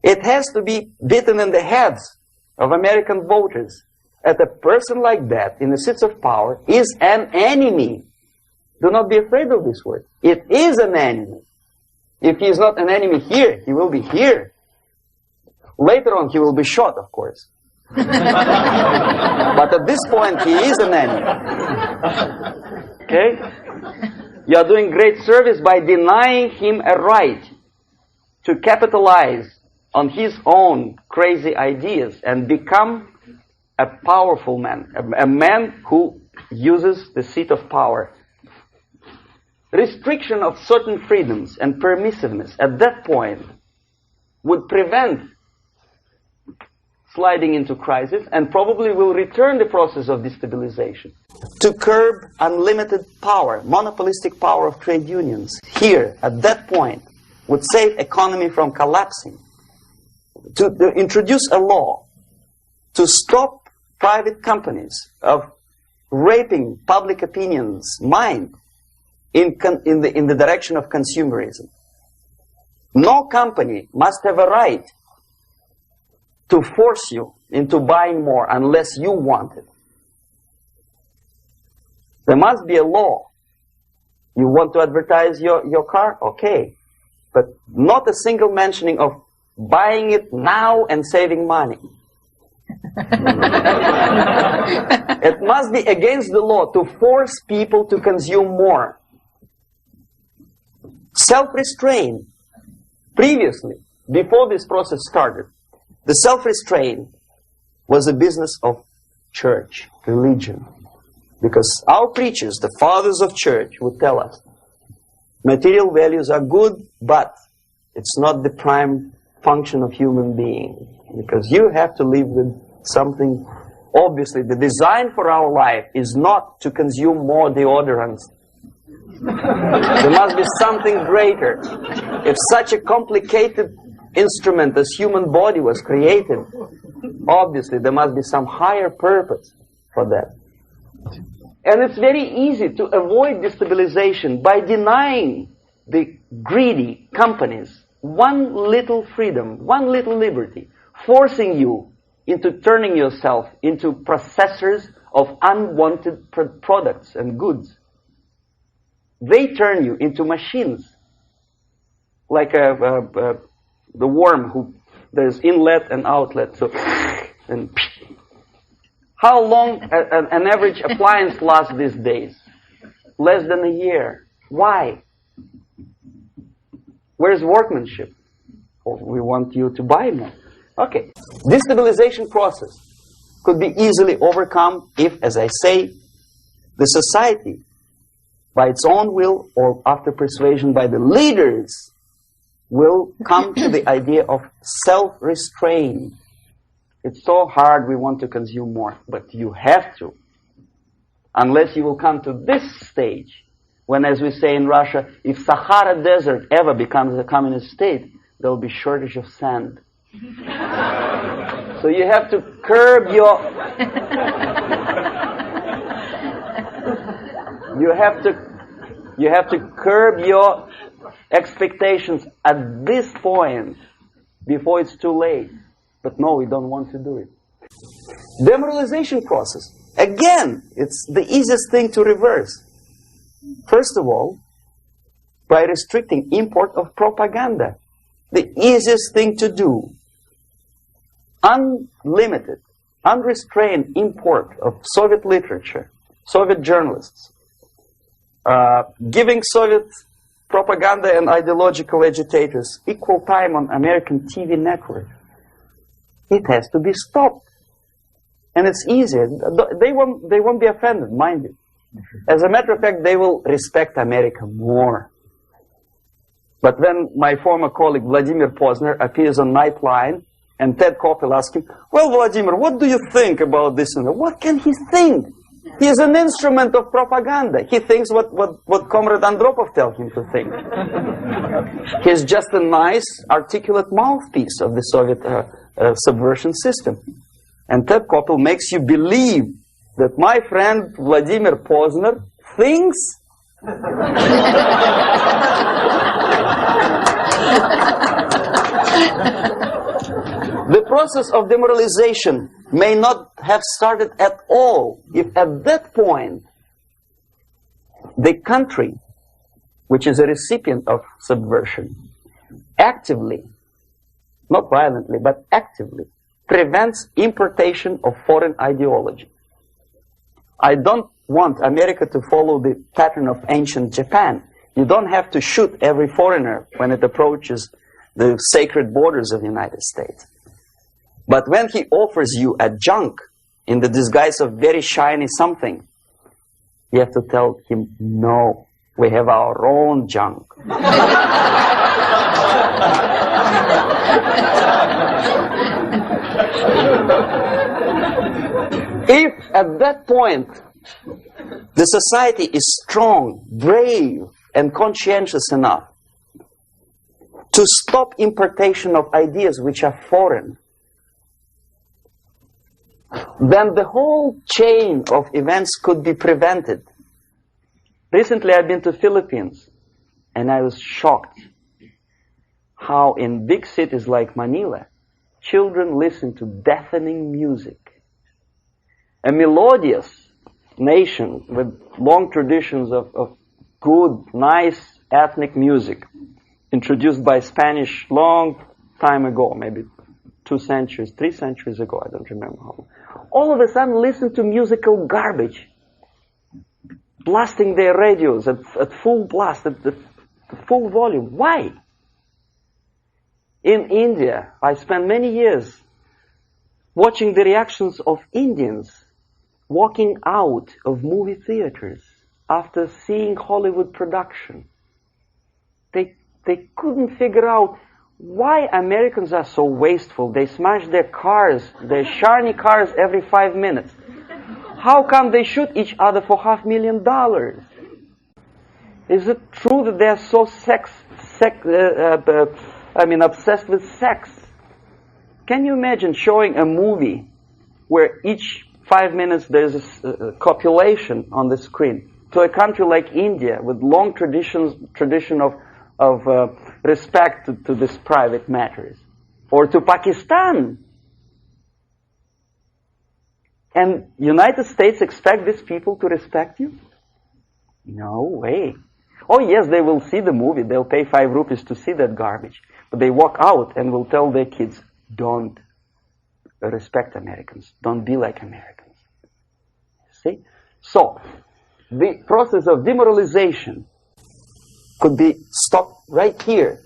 It has to be beaten in the heads of American voters that a person like that in the seats of power is an enemy. Do not be afraid of this word. It is an enemy. If he is not an enemy here, he will be here. Later on, he will be shot, of course. But at this point, he is an enemy. Okay? You are doing great service by denying him a right to capitalize on his own crazy ideas and become a powerful man, a man who uses the seat of power. Restriction of certain freedoms and permissiveness at that point would prevent sliding into crisis and probably will return the process of destabilization. To curb unlimited power, monopolistic power of trade unions, here, at that point, would save economy from collapsing. To introduce a law to stop private companies of raping public opinion's mind in the direction of consumerism. No company must have a right to force you into buying more unless you want it. There must be a law. You want to advertise your car? Okay. But not a single mentioning of buying it now and saving money. It must be against the law to force people to consume more. Self-restraint. Previously, before this process started, the self-restraint was a business of church, religion. Because our preachers, the fathers of church, would tell us, material values are good, but it's not the prime function of human being. Because you have to live with something. Obviously, the design for our life is not to consume more deodorants. There must be something greater. If such a complicated instrument as human body was created, obviously there must be some higher purpose for that. And it's very easy to avoid destabilization by denying the greedy companies one little freedom, one little liberty, forcing you into turning yourself into processors of unwanted products and goods. They turn you into machines, like the worm who there's inlet and outlet. So, and how long an average appliance lasts these days? Less than a year. Why? Where's workmanship? Oh, we want you to buy more. Okay. Destabilization process could be easily overcome if, as I say, the society, by its own will or after persuasion by the leaders, will come to the idea of self-restraint. It's so hard, we want to consume more, but you have to. Unless you will come to this stage, when, as we say in Russia, if Sahara Desert ever becomes a communist state, there will be shortage of sand. So you have to curb your... You have to curb your expectations at this point before it's too late. But no, we don't want to do it. Demoralization process. Again, it's the easiest thing to reverse. First of all, by restricting import of propaganda. The easiest thing to do. Unlimited, unrestrained import of Soviet literature, Soviet journalists. Giving Soviet propaganda and ideological agitators equal time on American TV network. It has to be stopped. And it's easier. They won't be offended, mind you. As a matter of fact, they will respect America more. But when my former colleague Vladimir Posner appears on Nightline And Ted Koppel asked him, well, Vladimir, what do you think about this? And that? What can he think? He is an instrument of propaganda. He thinks what Comrade Andropov tells him to think. He's just a nice, articulate mouthpiece of the Soviet subversion system. And Ted Koppel makes you believe that my friend Vladimir Posner thinks the process of demoralization may not have started at all if at that point the country, which is a recipient of subversion, actively, not violently, but actively, prevents importation of foreign ideology. I don't want America to follow the pattern of ancient Japan. You don't have to shoot every foreigner when it approaches the sacred borders of the United States. But when he offers you a junk in the disguise of very shiny something, you have to tell him, no, we have our own junk. If at that point the society is strong, brave, and conscientious enough to stop importation of ideas which are foreign, then the whole chain of events could be prevented. Recently I've been to Philippines, and I was shocked how in big cities like Manila, children listen to deafening music. A melodious nation with long traditions of good, nice ethnic music, introduced by Spanish long time ago, maybe 2 centuries, 3 centuries ago, I don't remember how long. All of a sudden listen to musical garbage, blasting their radios at full blast, at full volume. Why? In India, I spent many years watching the reactions of Indians walking out of movie theaters after seeing Hollywood production. They couldn't figure out why Americans are so wasteful. They smash their cars, their shiny cars every 5 minutes. How come they shoot each other for $500,000? Is it true that they are so obsessed with sex? Can you imagine showing a movie where each 5 minutes there's a copulation on the screen to a country like India with long tradition of respect to these private matters, or to Pakistan? And United States expect these people to respect you? No way. Oh yes, they will see the movie, they'll pay 5 rupees to see that garbage, but they walk out and will tell their kids, don't respect Americans, don't be like Americans. See? So, the process of demoralization could be stopped right here,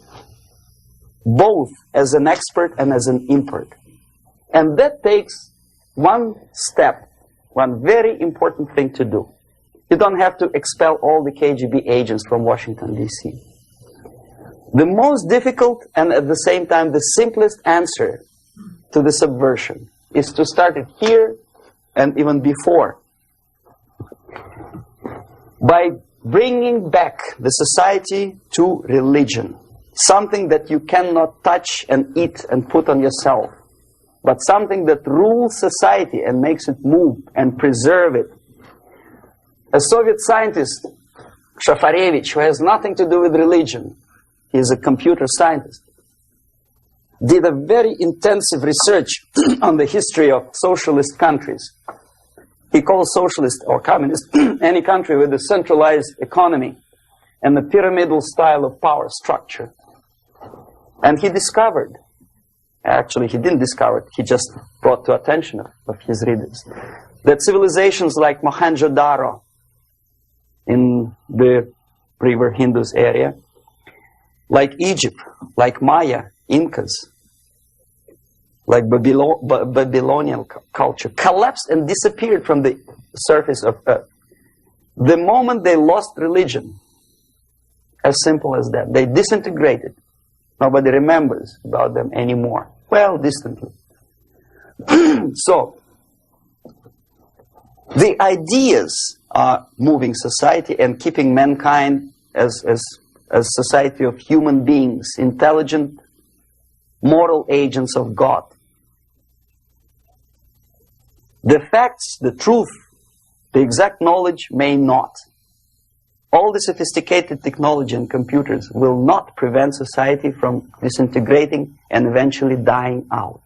both as an expert and as an import. And that takes one step, one very important thing to do. You don't have to expel all the KGB agents from Washington, D.C. The most difficult and at the same time the simplest answer to the subversion is to start it here and even before, by bringing back the society to religion, something that you cannot touch and eat and put on yourself, but something that rules society and makes it move and preserve it. A Soviet scientist, Shafarevich, who has nothing to do with religion, he is a computer scientist, did a very intensive research on the history of socialist countries. He calls socialist or communist any country with a centralized economy and a pyramidal style of power structure. And he discovered, actually he didn't discover it, he just brought to attention of his readers, that civilizations like Mohenjo-Daro in the river Indus area, like Egypt, like Maya, Incas, like Babylonian culture, collapsed and disappeared from the surface of Earth. The moment they lost religion, as simple as that, they disintegrated. Nobody remembers about them anymore. Well, distantly. So, the ideas are moving society and keeping mankind as society of human beings, intelligent, moral agents of God. The facts, the truth, the exact knowledge may not. All the sophisticated technology and computers will not prevent society from disintegrating and eventually dying out.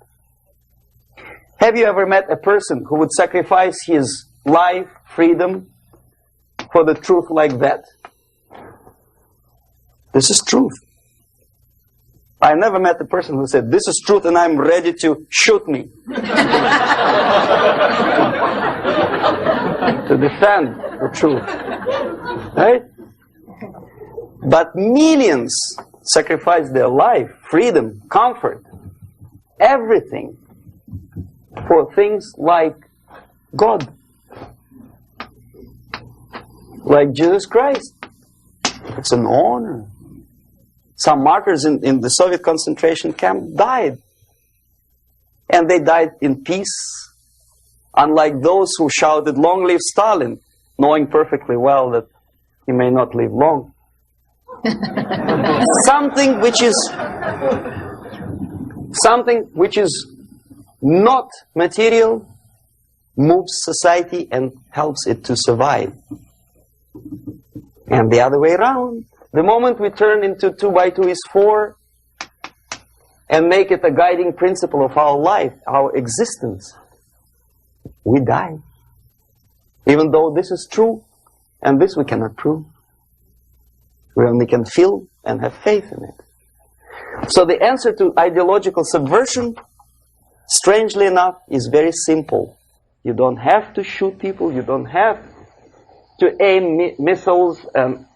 Have you ever met a person who would sacrifice his life, freedom, for the truth like that? This is truth. I never met a person who said, this is truth and I'm ready to shoot me. To defend the truth. Right? But millions sacrifice their life, freedom, comfort, everything for things like God, like Jesus Christ. It's an honor. Some martyrs in the Soviet concentration camp died. And they died in peace, unlike those who shouted, "Long live Stalin," knowing perfectly well that he may not live long. Something which is not material moves society and helps it to survive. And the other way around. The moment we turn into 2 by 2 is 4 and make it a guiding principle of our life, our existence, we die. Even though this is true, and this we cannot prove. We only can feel and have faith in it. So the answer to ideological subversion, strangely enough, is very simple. You don't have to shoot people, you don't have to aim missiles and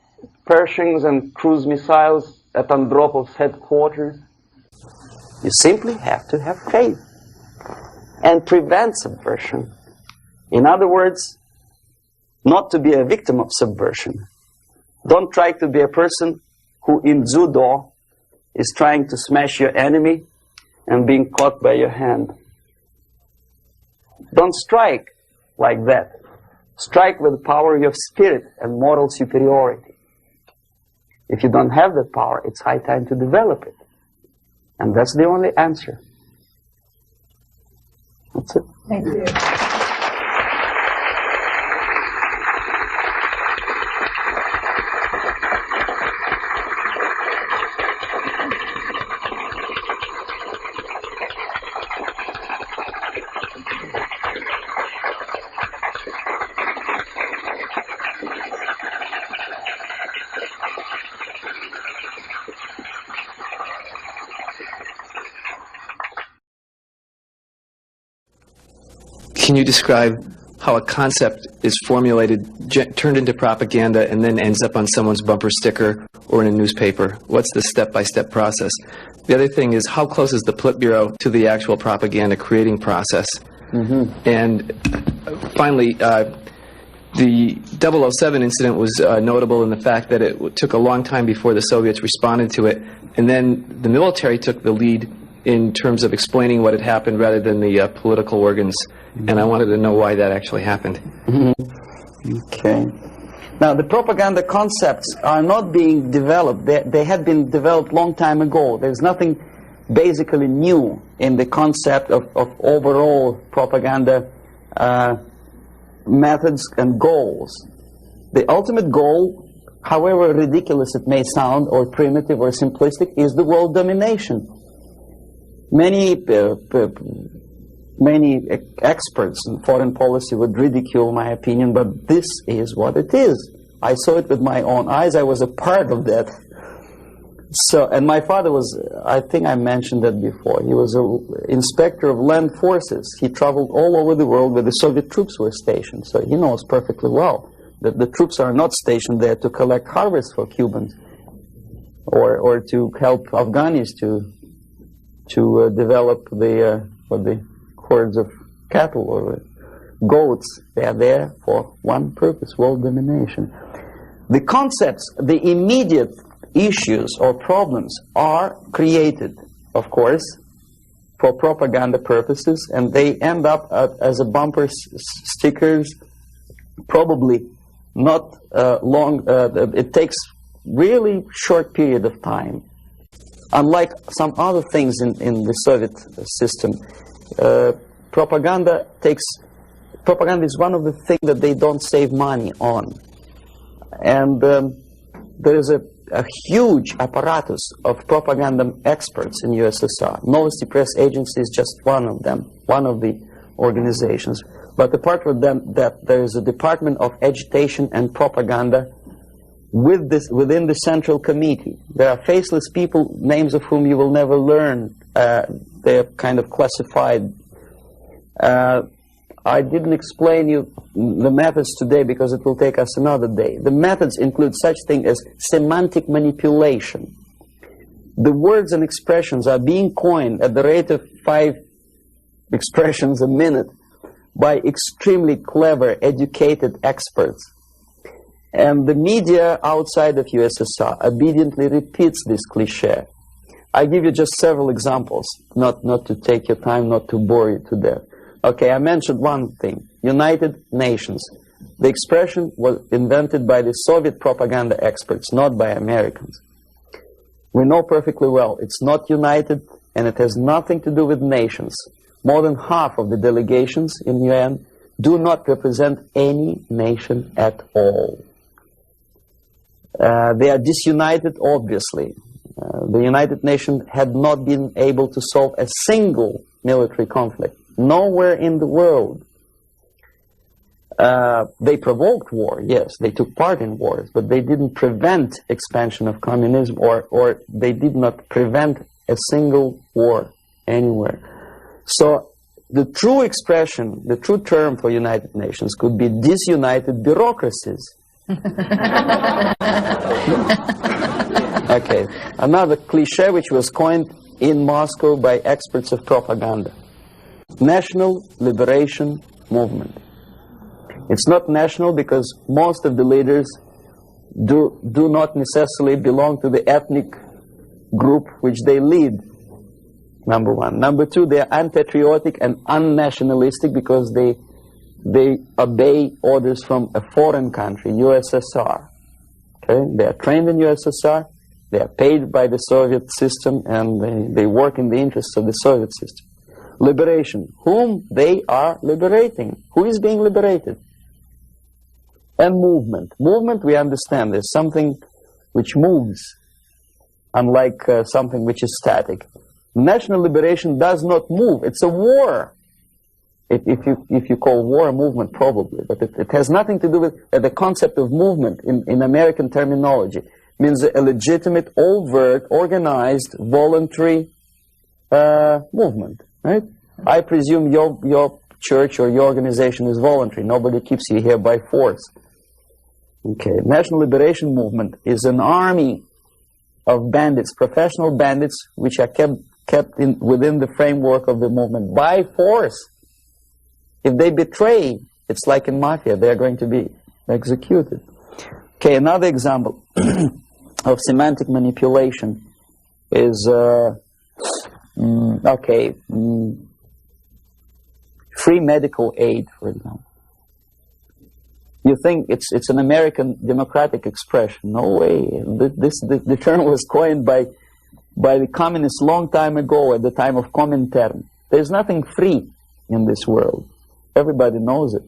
Pershings and cruise missiles at Andropov's headquarters. You simply have to have faith and prevent subversion. In other words, not to be a victim of subversion. Don't try to be a person who in judo is trying to smash your enemy and being caught by your hand. Don't strike like that. Strike with the power of your spirit and moral superiority. If you don't have that power, it's high time to develop it. And that's the only answer. That's it. Thank you. Can you describe how a concept is formulated, turned into propaganda, and then ends up on someone's bumper sticker or in a newspaper? What's the step-by-step process? The other thing is, how close is the Politburo to the actual propaganda creating process? And finally, the 007 incident was notable in the fact that it took a long time before the Soviets responded to it, and then the military took the lead in terms of explaining what had happened rather than the political organs. And I wanted to know why that actually happened. Okay. Now, the propaganda concepts are not being developed. They had been developed long time ago. There's nothing basically new in the concept of overall propaganda methods and goals. The ultimate goal, however ridiculous it may sound, or primitive or simplistic, is the world domination. Many experts in foreign policy would ridicule my opinion, but this is what it is. I saw it with my own eyes. I was a part of that. So, and my father was, I think I mentioned that before, he was an inspector of land forces. He traveled all over the world where the Soviet troops were stationed. So he knows perfectly well that the troops are not stationed there to collect harvests for Cubans or to help Afghanis to develop the hordes of cattle or goats. They are there for one purpose: world domination. The concepts, the immediate issues or problems are created, of course, for propaganda purposes, and they end up as a bumper stickers, probably not long. It takes really short period of time. Unlike some other things in the Soviet system, propaganda is one of the things that they don't save money on. And there is a huge apparatus of propaganda experts in USSR. Novosti Press Agency is just one of them, one of the organizations. But apart from that, there is a Department of Agitation and Propaganda within the Central Committee. There are faceless people, names of whom you will never learn. They're kind of classified. I didn't explain you the methods today because it will take us another day. The methods include such thing as semantic manipulation. The words and expressions are being coined at the rate of 5 expressions a minute by extremely clever, educated experts. And the media outside of USSR obediently repeats this cliché. I give you just several examples, not to take your time, not to bore you to death. Okay, I mentioned one thing, United Nations. The expression was invented by the Soviet propaganda experts, not by Americans. We know perfectly well it's not united, and it has nothing to do with nations. More than half of the delegations in UN do not represent any nation at all. They are disunited, obviously. The United Nations had not been able to solve a single military conflict. Nowhere in the world. They provoked war, yes, they took part in wars, but they didn't prevent expansion of communism, or they did not prevent a single war anywhere. So the true expression, the true term for United Nations could be disunited bureaucracies. Okay, another cliché which was coined in Moscow by experts of propaganda. National Liberation Movement. It's not national because most of the leaders do not necessarily belong to the ethnic group which they lead, number one. Number two, they are unpatriotic and unnationalistic because they obey orders from a foreign country, USSR. Okay? They are trained in USSR, they are paid by the Soviet system, and they work in the interests of the Soviet system. Liberation. Whom they are liberating? Who is being liberated? And movement. Movement, we understand, is something which moves, unlike something which is static. National liberation does not move. It's a war. If you call war a movement, probably. But it has nothing to do with the concept of movement in American terminology. It means a legitimate, overt, organized, voluntary movement. Right? I presume your church or your organization is voluntary. Nobody keeps you here by force. Okay, National Liberation Movement is an army of bandits, professional bandits, which are kept within the framework of the movement by force. If they betray, it's like in mafia, they are going to be executed. Okay, another example of semantic manipulation is free medical aid, for example. You think it's an American democratic expression? No way. The term was coined by the communists long time ago, at the time of Comintern. There's nothing free in this world. Everybody knows it.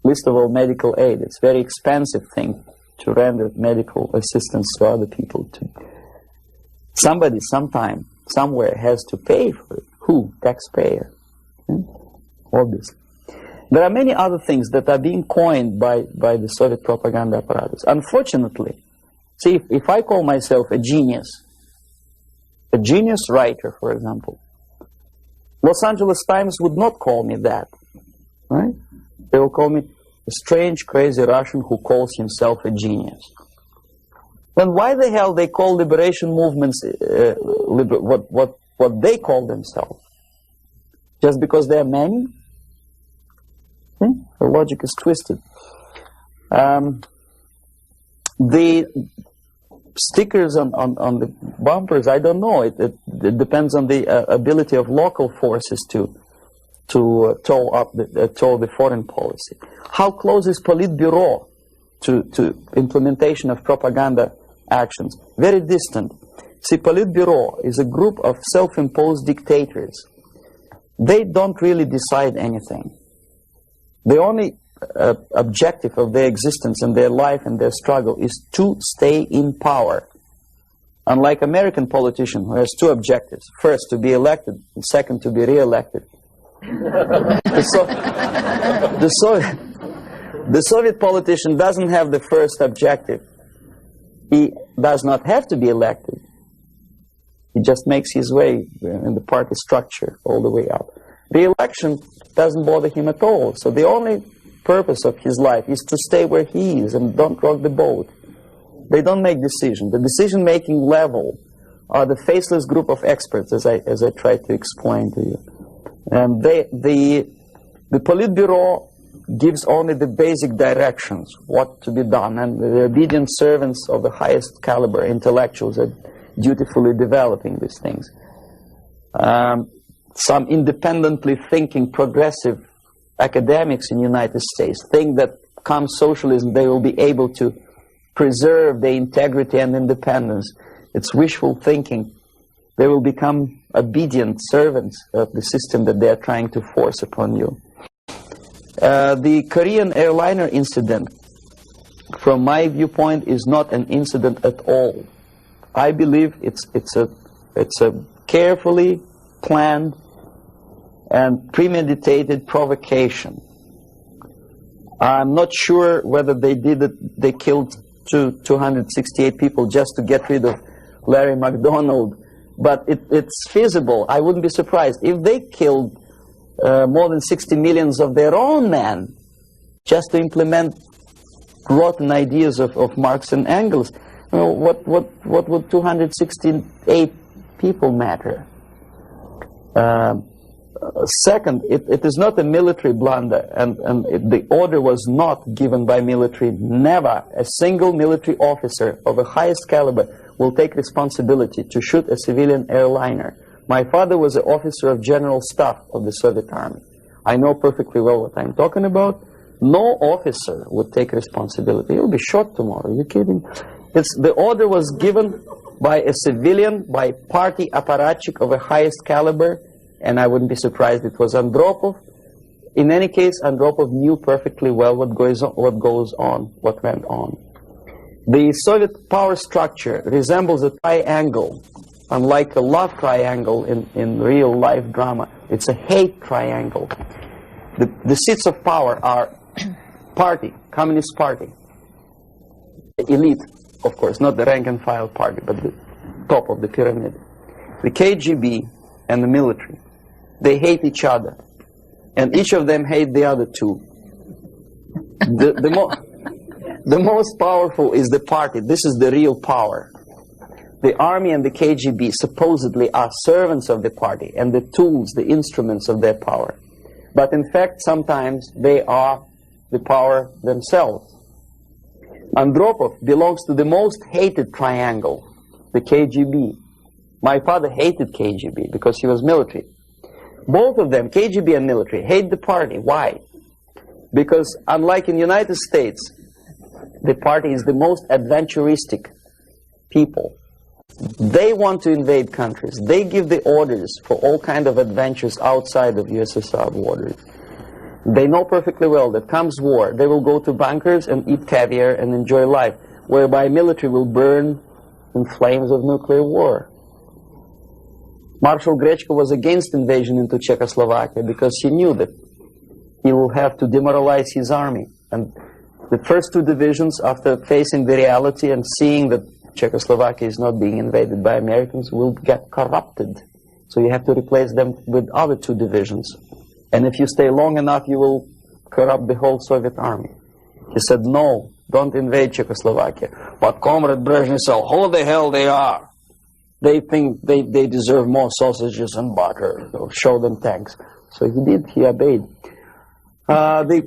Least of all medical aid. It's a very expensive thing to render medical assistance to other people. Somebody, sometime, somewhere has to pay for it. Who? Taxpayer. Obviously. There are many other things that are being coined by the Soviet propaganda apparatus. Unfortunately, see, if I call myself a genius writer, for example, Los Angeles Times would not call me that, right? They will call me a strange, crazy Russian who calls himself a genius. Then why the hell they call liberation movements what they call themselves? Just because they are many? The logic is twisted. The stickers on the bumpers, I don't know. It depends on the ability of local forces to toe the foreign policy. How close is Politburo to implementation of propaganda actions? Very distant. See, Politburo is a group of self-imposed dictators. They don't really decide anything. The only objective of their existence and their life and their struggle is to stay in power. Unlike American politician who has two objectives: first, to be elected, and second, to be re-elected. The Soviet politician doesn't have the first objective. He does not have to be elected. He just makes his way in the party structure all the way up. The election doesn't bother him at all. So the only purpose of his life is to stay where he is and don't rock the boat. They don't make decisions. The decision-making level are the faceless group of experts, as I tried to explain to you. And the Politburo gives only the basic directions, what to be done, and the obedient servants of the highest caliber intellectuals are dutifully developing these things. Some independently thinking progressive academics in the United States think that come socialism they will be able to preserve their integrity and independence. It's wishful thinking. They will become obedient servants of the system that they are trying to force upon you. The Korean airliner incident, from my viewpoint, is not an incident at all. I believe it's a carefully planned and premeditated provocation. I'm not sure whether they did it. They killed 268 people just to get rid of Larry McDonald, but it's feasible. I wouldn't be surprised if they killed more than 60 million of their own men just to implement rotten ideas of Marx and Engels. You know, what would 268 people matter? Second, it is not a military blunder, and the order was not given by military. Never a single military officer of the highest caliber will take responsibility to shoot a civilian airliner. My father was an officer of general staff of the Soviet Army. I know perfectly well what I'm talking about. No officer would take responsibility. He'll be shot tomorrow. Are you kidding? The order was given by a civilian, by party apparatchik of the highest caliber, and I wouldn't be surprised it was Andropov. In any case, Andropov knew perfectly well what went on. The Soviet power structure resembles a triangle. Unlike a love triangle in real life drama, it's a hate triangle. The seats of power are party, Communist Party, the elite, of course, not the rank and file party, but the top of the pyramid. The KGB and the military, they hate each other, and each of them hate the other two. The most powerful is the party. This is the real power. The army and the KGB supposedly are servants of the party and the tools, the instruments of their power. But in fact, sometimes they are the power themselves. Andropov belongs to the most hated triangle, the KGB. My father hated KGB because he was military. Both of them, KGB and military, hate the party. Why? Because unlike in the United States, the party is the most adventuristic people. They want to invade countries. They give the orders for all kinds of adventures outside of USSR borders. They know perfectly well that comes war, they will go to bunkers and eat caviar and enjoy life, whereby military will burn in flames of nuclear war. Marshal Grechko was against invasion into Czechoslovakia because he knew that he will have to demoralize his army. And the first two divisions, after facing the reality and seeing that Czechoslovakia is not being invaded by Americans, will get corrupted. So you have to replace them with other two divisions. And if you stay long enough, you will corrupt the whole Soviet army. He said, no, don't invade Czechoslovakia. But Comrade Brezhnev said, who the hell they are? They think they deserve more sausages and butter. So show them tanks. So he did, he obeyed. The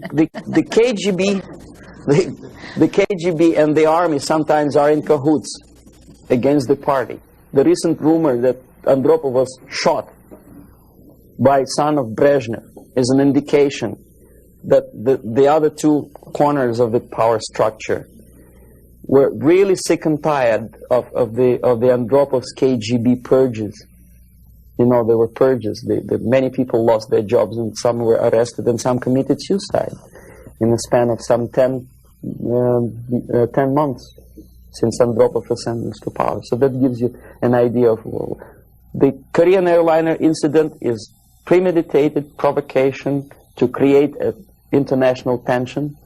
KGB and the army sometimes are in cahoots. against the party. The recent rumor that Andropov was shot by son of Brezhnev is an indication that the other two corners of the power structure were really sick and tired of the Andropov's KGB purges. You know, there were purges. Many people lost their jobs, and some were arrested, and some committed suicide in a span of some 10 months since Andropov was sentenced to power. So that gives you an idea of the Korean airliner incident is premeditated provocation to create an international tension,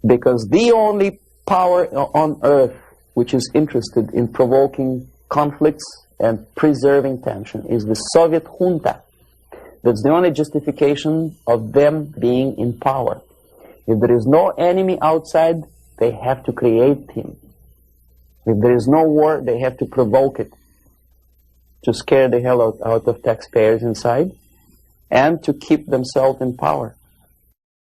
because the only power on earth which is interested in provoking conflicts and preserving tension is the Soviet junta. That's the only justification of them being in power. If there is no enemy outside, they have to create him. If there is no war, they have to provoke it, to scare the hell out of taxpayers inside, and to keep themselves in power.